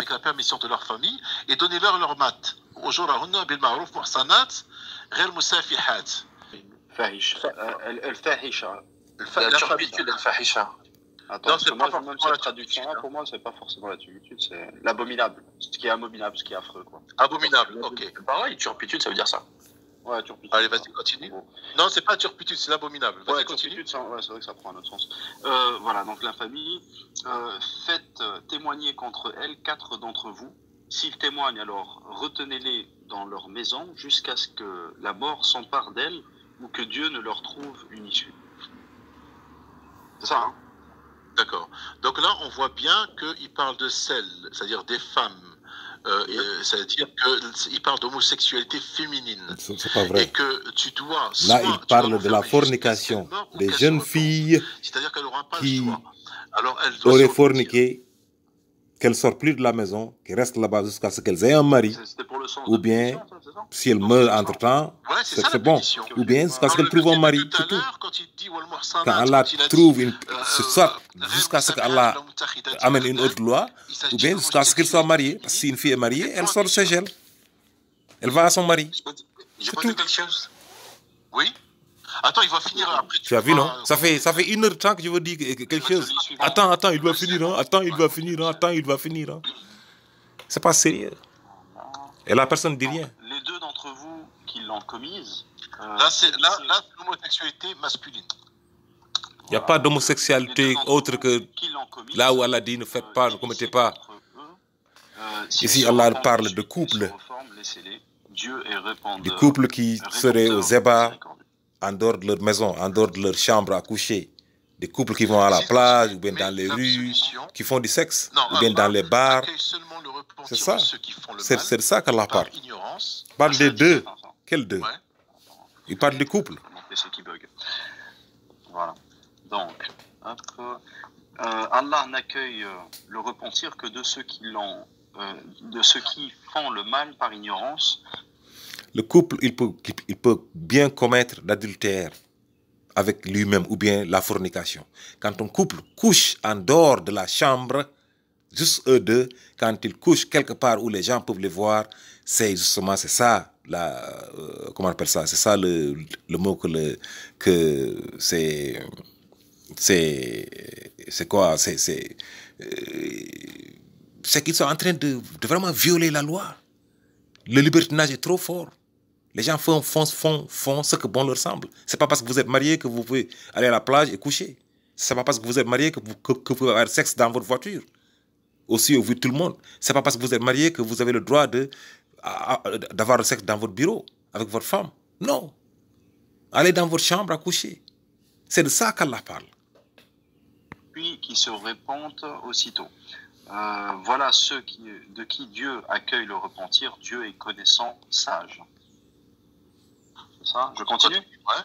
Speaker 2: la permission de leur famille et donnez-leur leur mat. Ujurahunna bil ma'ruf muhsanat ghayr musafihat.
Speaker 5: Fahisha. Al-fahisha.
Speaker 4: La turpitude, al-fahisha.
Speaker 5: Attends, c'est pas forcément la traduction. Pour moi, c'est pas forcément la turpitude, c'est l'abominable. Ce qui est abominable, ce qui est affreux, quoi.
Speaker 2: Abominable, ok.
Speaker 4: Pareil, turpitude, ça veut dire ça.
Speaker 5: Ouais, turpitude.
Speaker 2: Allez, vas-y, continue. Non, c'est pas turpitude, c'est l'abominable.
Speaker 5: Ouais, turpitude, c'est vrai que ça prend un autre sens. Voilà, donc l'infamie, faites témoigner contre elle 4 d'entre vous. S'ils témoignent, alors retenez-les dans leur maison jusqu'à ce que la mort s'empare d'elles ou que Dieu ne leur trouve une issue. C'est ça, hein?
Speaker 2: D'accord. Donc là, on voit bien qu'il parle de celles, c'est-à-dire des femmes. C'est-à-dire qu'il parle d'homosexualité féminine.
Speaker 1: C'est pas vrai.
Speaker 2: Et que tu dois...
Speaker 1: Là, il parle de la fornication des jeunes filles qui auraient forniqué, qu'elles sortent plus de la maison, qu'elles restent là-bas jusqu'à ce qu'elles aient un mari. Ou bien, si elles meurent entre-temps, c'est bon. Ou bien jusqu'à ce qu'elles trouvent un mari. C'est tout. Quand Allah trouve ce sort jusqu'à ce qu'Allah amène une autre loi, ou bien jusqu'à ce qu'elle soit mariée. Parce que si une fille est mariée, elle sort de chez elle. Elle va à son mari.
Speaker 3: Je peux dire quelque chose?
Speaker 2: Oui. Attends, il va finir après.
Speaker 1: Tu as vu, non? Ça fait 1h30 que je veux dire quelque chose. Attends, il va finir, hein? Attends, il va finir, hein? C'est pas sérieux. Et la personne ne dit rien.
Speaker 5: Les 2 d'entre vous qui l'ont commise...
Speaker 2: Là, c'est l'homosexualité masculine.
Speaker 1: Il n'y a pas d'homosexualité autre que
Speaker 5: qui l'ont commise,
Speaker 1: là où Allah dit ne faites pas, ne commettez pas.
Speaker 5: S'ils
Speaker 1: Ici,
Speaker 5: se
Speaker 1: Allah
Speaker 5: repentent
Speaker 1: parle
Speaker 5: ensuite
Speaker 1: de
Speaker 5: et
Speaker 1: couples.
Speaker 5: se reforment, laissez-les. Dieu est répondeur.
Speaker 1: Des couples qui seraient aux ébats,
Speaker 5: miséricordieux.
Speaker 1: en dehors de leur maison, en dehors de leur chambre à coucher. Des couples qui vont à la plage, ou bien dans les rues, qui font du sexe, ou bien dans les bars. C'est ça. C'est de ça qu'Allah parle. Il parle des deux. Quels deux? Il parle du couple.
Speaker 5: C'est qui bug. Voilà. Donc, Allah n'accueille le repentir que de ceux qui l'ont, de ceux qui font le mal par ignorance.
Speaker 1: Le couple, il peut bien commettre l'adultère avec lui-même ou bien la fornication. Quand un couple couche en dehors de la chambre, juste eux deux, quand ils couchent quelque part où les gens peuvent les voir, c'est justement, c'est ça, comment on appelle ça, c'est ça le mot que c'est quoi, c'est qu'ils sont en train de vraiment violer la loi. Le libertinage est trop fort. Les gens font ce que bon leur semble. C'est pas parce que vous êtes marié que vous pouvez aller à la plage et coucher. C'est pas parce que vous êtes marié que vous pouvez avoir sexe dans votre voiture. Aussi au vu de tout le monde. C'est pas parce que vous êtes marié que vous avez le droit d'avoir le sexe dans votre bureau avec votre femme. Non. Allez dans votre chambre à coucher. C'est de ça qu'Allah parle.
Speaker 5: Puis qui se repentent aussitôt. Voilà ceux de qui Dieu accueille le repentir. Dieu est connaissant, sage. C'est ça? Je continue?
Speaker 2: Ouais.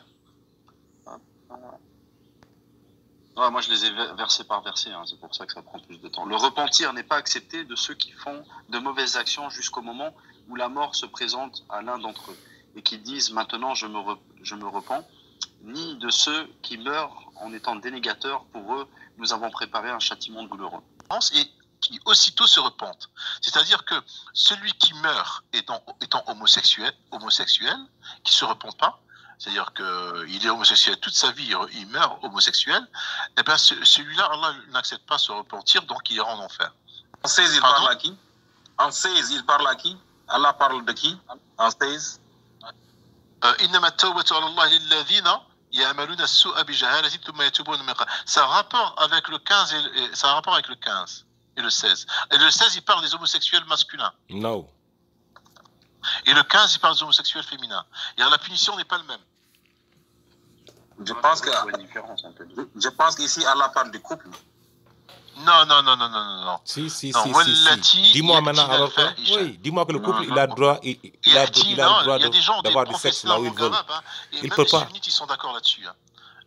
Speaker 5: Ouais, moi je les ai versés par verset, hein, c'est pour ça que ça prend plus de temps. Le repentir n'est pas accepté de ceux qui font de mauvaises actions jusqu'au moment où la mort se présente à l'un d'entre eux et qui disent maintenant je me repens, ni de ceux qui meurent en étant dénégateurs. Pour eux, nous avons préparé un châtiment douloureux.
Speaker 2: Et qui aussitôt se repentent. C'est-à-dire que celui qui meurt étant homosexuel, qui se repent pas, c'est-à-dire qu'il est homosexuel toute sa vie, il meurt homosexuel, et bien celui-là, Allah n'accepte pas se repentir, donc il ira en enfer.
Speaker 3: En 16, il parle à qui? En 16, il parle à qui? Allah parle de qui? En 16?
Speaker 2: Ça a rapport avec le 15 et le 16. Et le 16, il parle des homosexuels masculins.
Speaker 1: Non.
Speaker 2: Et le 15, il parle des homosexuels féminins. Et alors, la punition n'est pas le même.
Speaker 3: Je pense qu'ici, Allah parle du couple.
Speaker 2: Non.
Speaker 1: Si.
Speaker 2: Non,
Speaker 1: Dis-moi maintenant, alors, oui, dis-moi que le couple, il a le droit, il a le droit d'avoir du sexe là où il veut.
Speaker 2: Il
Speaker 1: ne
Speaker 2: peut
Speaker 1: peut
Speaker 2: les
Speaker 1: pas.
Speaker 2: sunnites, ils sont d'accord là-dessus. Hein.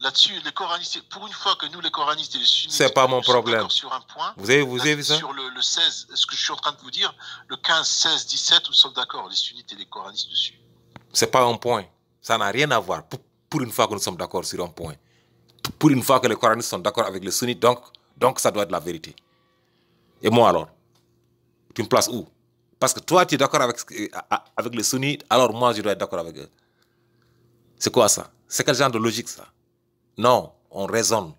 Speaker 2: Là-dessus, les coranistes, pour une fois que nous, les coranistes et les sunnites,
Speaker 1: c'est pas mon problème.
Speaker 2: sont sur un point.
Speaker 1: Vous avez vu ça?
Speaker 2: Sur le 16, ce que je suis en train de vous dire, le 15, 16, 17, nous sommes d'accord, les sunnites et les coranistes dessus.
Speaker 1: C'est pas un point. Ça n'a rien à voir. Pour une fois que nous sommes d'accord sur un point. Pour une fois que les coranistes sont d'accord avec les sunnites, donc ça doit être la vérité. Et moi alors? Tu me places où? Parce que toi, tu es d'accord avec les sunnites, alors moi, je dois être d'accord avec eux. C'est quoi ça? C'est quel genre de logique ça? Non, on raisonne.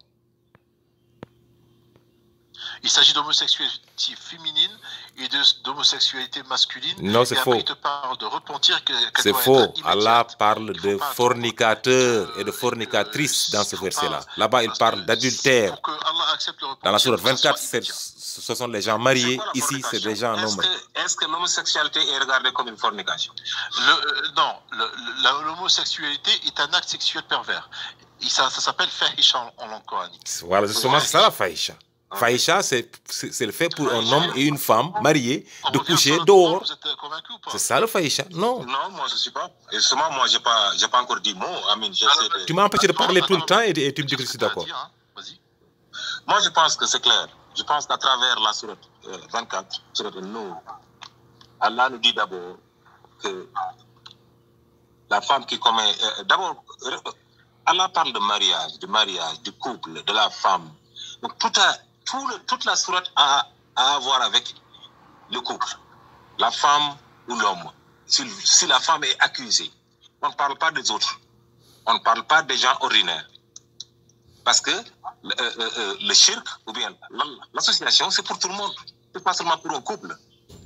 Speaker 2: Il s'agit d'homosexualité féminine et d'homosexualité masculine.
Speaker 1: Non, c'est faux.
Speaker 2: Il te parle de repentir.
Speaker 1: C'est faux. Allah parle de fornicateurs et de fornicatrices dans ce verset-là. Là-bas, il parle d'adultère. Dans la sourate 24, ce sont les gens mariés. Ici, c'est des gens non mariés.
Speaker 3: Est-ce que l'homosexualité est regardée comme une fornication?
Speaker 2: Non, l'homosexualité est un acte sexuel pervers. Et ça s'appelle fahisha en langue coranique.
Speaker 1: Voilà, justement, c'est ça la fahisha. Fahisha, c'est le fait pour un homme et une femme mariés de coucher dehors.
Speaker 2: Vous êtes convaincu ou pas?
Speaker 1: C'est ça le fahisha? Non.
Speaker 3: Non, moi je ne suis pas. Et justement, moi je n'ai pas encore dit mot.
Speaker 1: Tu m'as empêché de parler tout le temps et tu me dis que je suis d'accord.
Speaker 3: Moi je pense que c'est clair. Je pense qu'à travers la sourate 24, sourate Nour, Allah nous dit d'abord que la femme qui commet... d'abord, Allah parle de mariage, du couple, de la femme. Donc toute la sourate a à voir avec le couple, la femme ou l'homme. Si la femme est accusée, on ne parle pas des autres. On ne parle pas des gens ordinaires. Parce que le shirk, ou bien l'association, c'est pour tout le monde. C'est pas seulement pour un couple.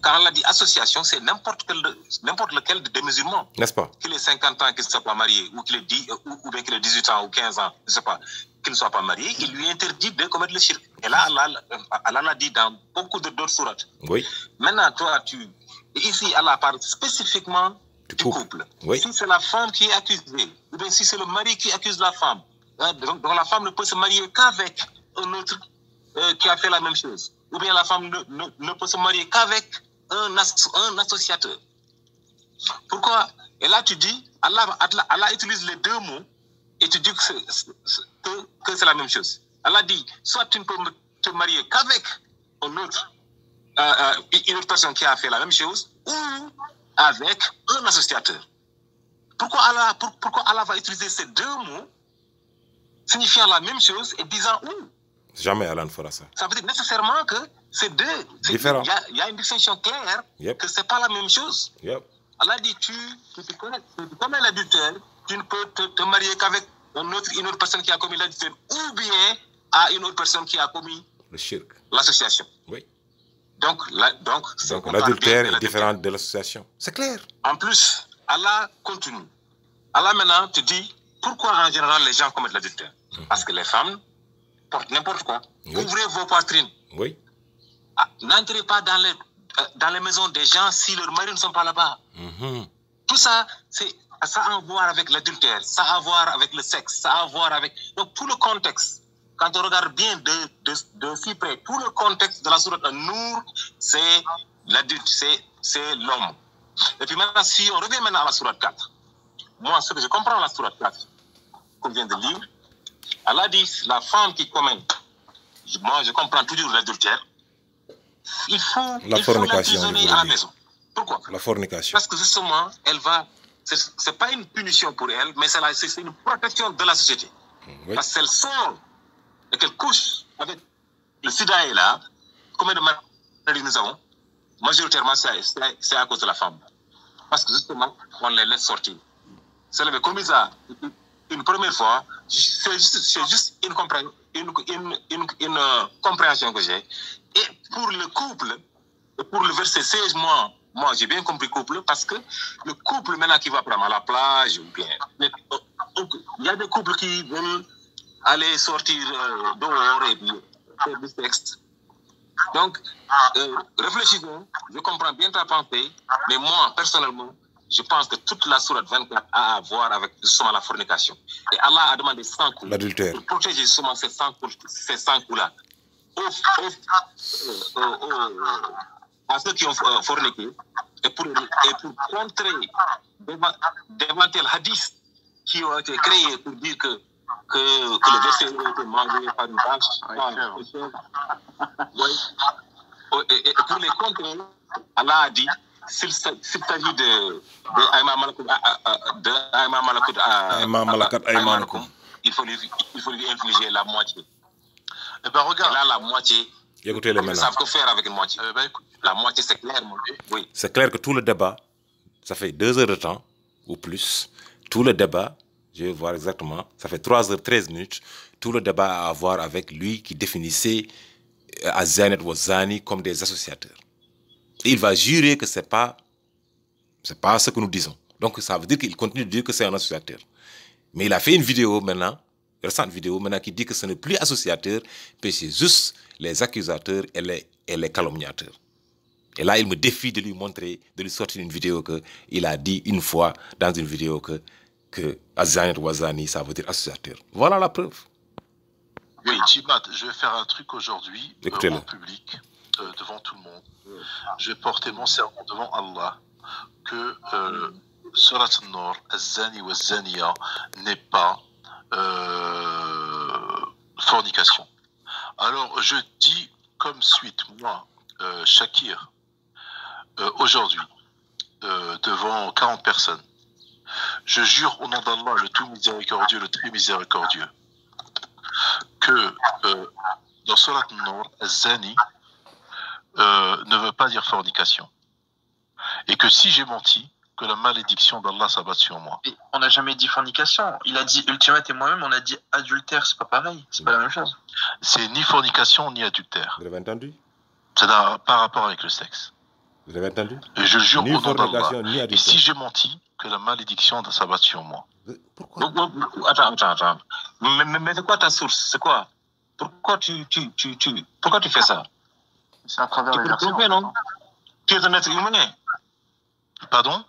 Speaker 3: quand Allah dit association, c'est n'importe lequel des musulmans.
Speaker 1: N'est-ce pas?
Speaker 3: Qu'il ait 50 ans, qu'il ne soit pas marié, ou qu'il ait 18 ans ou 15 ans, je ne sais pas, qu'il ne soit pas marié, il lui interdit de commettre le shirk. Et là, Allah l'a dit dans beaucoup d'autres sourates.
Speaker 1: Oui.
Speaker 3: Maintenant, toi, ici, Allah parle spécifiquement du couple.
Speaker 1: Oui.
Speaker 3: Si c'est la femme qui est accusée, ou bien si c'est le mari qui accuse la femme, donc la femme ne peut se marier qu'avec un autre qui a fait la même chose. Ou bien la femme ne peut se marier qu'avec un associateur. Pourquoi? Et là, tu dis, Allah utilise les deux mots et tu dis que c'est la même chose. Allah dit, soit tu ne peux te marier qu'avec une autre personne qui a fait la même chose, ou avec un associateur. Pourquoi Allah va utiliser ces deux mots signifiant la même chose et disant où?
Speaker 1: Jamais Allah ne fera ça.
Speaker 3: Ça veut dire nécessairement que c'est deux.
Speaker 1: Différent.
Speaker 3: Il y a une distinction claire que ce n'est pas la même chose. Allah dit, tu commets l'adultère, tu ne peux te marier qu'avec une autre personne qui a commis l'adultère, ou bien à une autre personne qui a commis
Speaker 1: le shirk.
Speaker 3: L'association.
Speaker 1: Oui.
Speaker 3: Donc
Speaker 1: l'adultère est différent de l'association. C'est clair.
Speaker 3: En plus, Allah continue. Allah maintenant te dit pourquoi en général les gens commettent l'adultère. Parce que les femmes portent n'importe quoi. Oui. Ouvrez vos poitrines.
Speaker 1: Oui.
Speaker 3: N'entrez pas dans les maisons des gens si leurs maris ne sont pas là-bas. Tout ça, ça a à voir avec l'adultère, ça a à voir avec le sexe, ça a à voir avec... Donc tout le contexte, quand on regarde bien de si près, tout le contexte de la sourate An-Nur, c'est l'adulte, c'est l'homme. Et puis maintenant, si on revient maintenant à la sourate 4, moi, ce que je comprends la sourate 4, qu'on vient de lire, Allah dit, la femme qui commet, moi je comprends toujours l'adultère, il faut l'emprisonner à la maison. Pourquoi?
Speaker 1: La fornication.
Speaker 3: Parce que justement, elle va... C'est pas une punition pour elle, mais c'est une protection de la société. Oui. Parce qu'elle sort et qu'elle couche avec le sida est là, combien de maladies nous avons? Majoritairement, c'est à cause de la femme. Parce que justement, on les laisse sortir. C'est le commis ça une première fois, c'est juste une compréhension que j'ai. Et pour le couple, pour le verset 16 mois, moi j'ai bien compris couple, parce que le couple maintenant qui va prendre à la plage, ou bien, il y a des couples qui veulent aller sortir dehors et puis faire du sexe. Donc, réfléchissons, je comprends bien ta pensée, mais moi, personnellement, je pense que toute la sourate 24 a à voir avec justement la fornication. Et Allah a demandé 100 coups.
Speaker 1: L'adultère.
Speaker 3: Pour protéger justement ces 100 coups-là. À ceux qui ont forniqué, et pour contrer d'éventuels hadiths qui ont été créés pour dire que le verset a été mangé par une vache. Et pour les contrer, Allah a dit, s'il s'agit de Ayman Malakat Aymanukum, il faut lui infliger la moitié.
Speaker 2: Eh ben regarde.
Speaker 3: Là, la moitié.
Speaker 1: Écoutez les
Speaker 3: ils savent que faire avec une moitié. La moitié, c'est clair, oui.
Speaker 1: C'est clair que tout le débat, ça fait 2 heures de temps, ou plus, tout le débat, je vais voir exactement, ça fait 3h13, tout le débat a à voir avec lui qui définissait Azzanet ou Zani comme des associateurs. Et il va jurer que ce n'est pas ce que nous disons. Donc ça veut dire qu'il continue de dire que c'est un associateur. Mais il a fait une vidéo maintenant, une récente vidéo maintenant, qui dit que ce n'est plus associateur, mais c'est juste les accusateurs et les calomniateurs. Et là, il me défie de lui montrer, de lui sortir une vidéo qu'il a dit une fois dans une vidéo que Azzanet ou Azani, ça veut dire associateur. Voilà la preuve.
Speaker 2: Oui, Jimat, je vais faire un truc aujourd'hui en public, devant tout le monde. Je vais porter mon serment devant Allah que Surat An-Nur, Az-Zani wa Az-Zaniya n'est pas fornication. Alors, je dis comme suite, moi, Shakir, aujourd'hui, devant 40 personnes, je jure au nom d'Allah, le tout miséricordieux, le très miséricordieux, que dans Surat An-Nur, Az-Zani ne veut pas dire fornication. Et que si j'ai menti, que la malédiction d'Allah s'abatte sur moi.
Speaker 4: Et on n'a jamais dit fornication. Il a dit Ultimate et moi-même, on a dit adultère, c'est pas pareil. C'est pas la même chose.
Speaker 2: C'est ni fornication ni adultère.
Speaker 1: Vous l'avez entendu?
Speaker 2: Ça n'a pas rapport avec le sexe.
Speaker 1: Vous avez entendu?
Speaker 2: Et je jure
Speaker 1: Ni
Speaker 2: au nom
Speaker 1: fornication,
Speaker 2: d'Allah.
Speaker 1: ni
Speaker 2: Et
Speaker 1: adultère.
Speaker 2: si j'ai menti, que la malédiction s'abatte sur moi.
Speaker 1: Pourquoi?
Speaker 3: Attends. Mais c'est quoi ta source? C'est quoi? Pourquoi tu fais ça?
Speaker 4: C'est à travers
Speaker 3: Tu
Speaker 4: les
Speaker 3: peux te
Speaker 4: versions.
Speaker 3: tromper, non? Tu es un être humain.
Speaker 2: Pardon?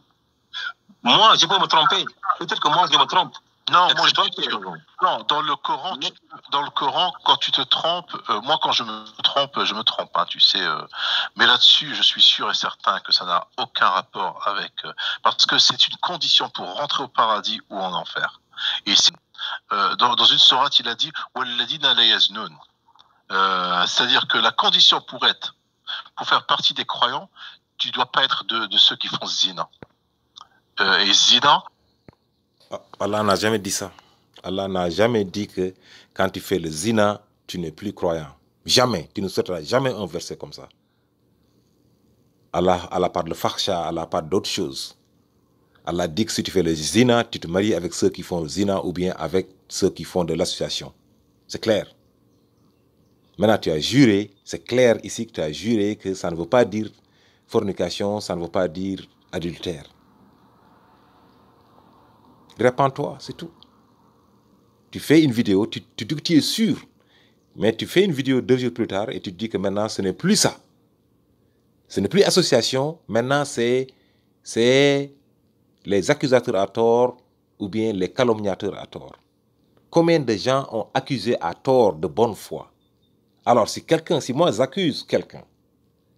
Speaker 3: Moi, je peux me tromper. Peut-être que moi, je me trompe.
Speaker 2: Non, moi je
Speaker 3: Toi,
Speaker 2: dis que non, dans le Coran, quand tu te trompes, moi quand je me trompe, hein, tu sais. Mais là-dessus, je suis sûr et certain que ça n'a aucun rapport avec, parce que c'est une condition pour rentrer au paradis ou en enfer. Et dans une sourate, il a dit Walladina la yaznun. C'est-à-dire que la condition pour faire partie des croyants, tu dois pas être de ceux qui font zina. Et zina.
Speaker 1: Allah n'a jamais dit ça. Allah n'a jamais dit que quand tu fais le zina, tu n'es plus croyant. Jamais. Tu ne sortiras jamais un verset comme ça. Allah parle de fakhsha, Allah parle d'autres choses. Allah dit que si tu fais le zina, tu te maries avec ceux qui font le zina ou bien avec ceux qui font de l'association. C'est clair. Maintenant, tu as juré, c'est clair ici que tu as juré que ça ne veut pas dire fornication, ça ne veut pas dire adultère. Répands-toi, c'est tout. Tu fais une vidéo, tu dis que tu es sûr, mais tu fais une vidéo 2 jours plus tard et tu te dis que maintenant ce n'est plus ça. Ce n'est plus association, maintenant c'est les accusateurs à tort ou bien les calomniateurs à tort. Combien de gens ont accusé à tort de bonne foi? Alors si moi j'accuse quelqu'un,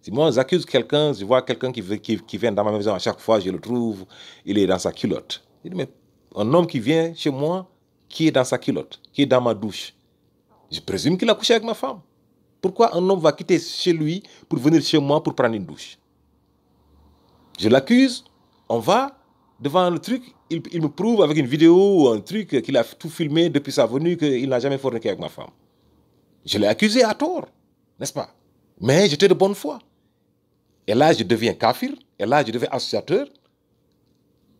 Speaker 1: je vois quelqu'un qui vient dans ma maison à chaque fois, je le trouve, il est dans sa culotte. Je dis, mais un homme qui vient chez moi, qui est dans sa culotte, qui est dans ma douche, je présume qu'il a couché avec ma femme. Pourquoi un homme va quitter chez lui pour venir chez moi pour prendre une douche? Je l'accuse, on va devant le truc, il me prouve avec une vidéo ou un truc qu'il a tout filmé depuis sa venue qu'il n'a jamais forniqué avec ma femme. Je l'ai accusé à tort, n'est-ce pas? Mais j'étais de bonne foi. Et là, je deviens kafir, et là, je deviens associateur.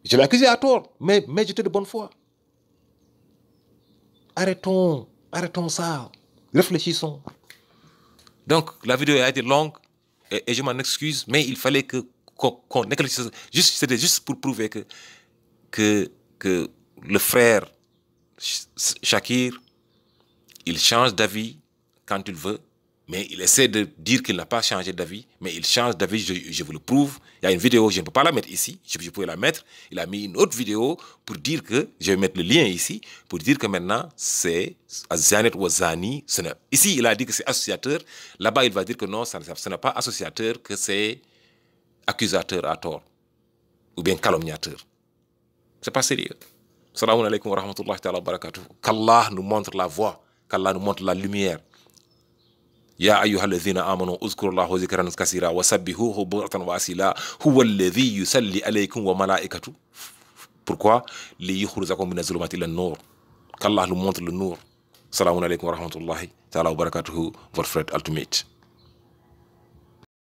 Speaker 1: Je l'ai accusé à tort, mais j'étais de bonne foi. Arrêtons ça. Réfléchissons. Donc, la vidéo a été longue, et je m'en excuse, mais il fallait qu'on éclaircisse. C'était juste pour prouver que le frère Shakir, il change d'avis quand il veut, mais il essaie de dire qu'il n'a pas changé d'avis, mais il change d'avis, je vous le prouve. Il y a une vidéo, je ne peux pas la mettre ici, je pouvais la mettre. Il a mis une autre vidéo pour dire que, je vais mettre le lien ici, pour dire que maintenant c'est Zanet ou Zani. Ici, il a dit que c'est associateur. Là-bas, il va dire que non, ce n'est pas associateur, que c'est accusateur à tort, ou bien calomniateur. C'est pas sérieux. Salam alaikum wa rahmatullahi wa barakatuh. Qu'Allah nous montre la voie, qu'Allah nous montre la lumière. يا أيها الذين آمنوا اذكروا الله ذكرا كثيرا وسبحوه بكرة وأصيلا هو الذي يصلي عليكم وملائكته. Pourquoi? ليخرجكم من الظلمات إلى النور. Qu'Allah nous montre le nour. Salam alaikum wa rahmatullahi wa barakatuh. Votre frère Ultimate.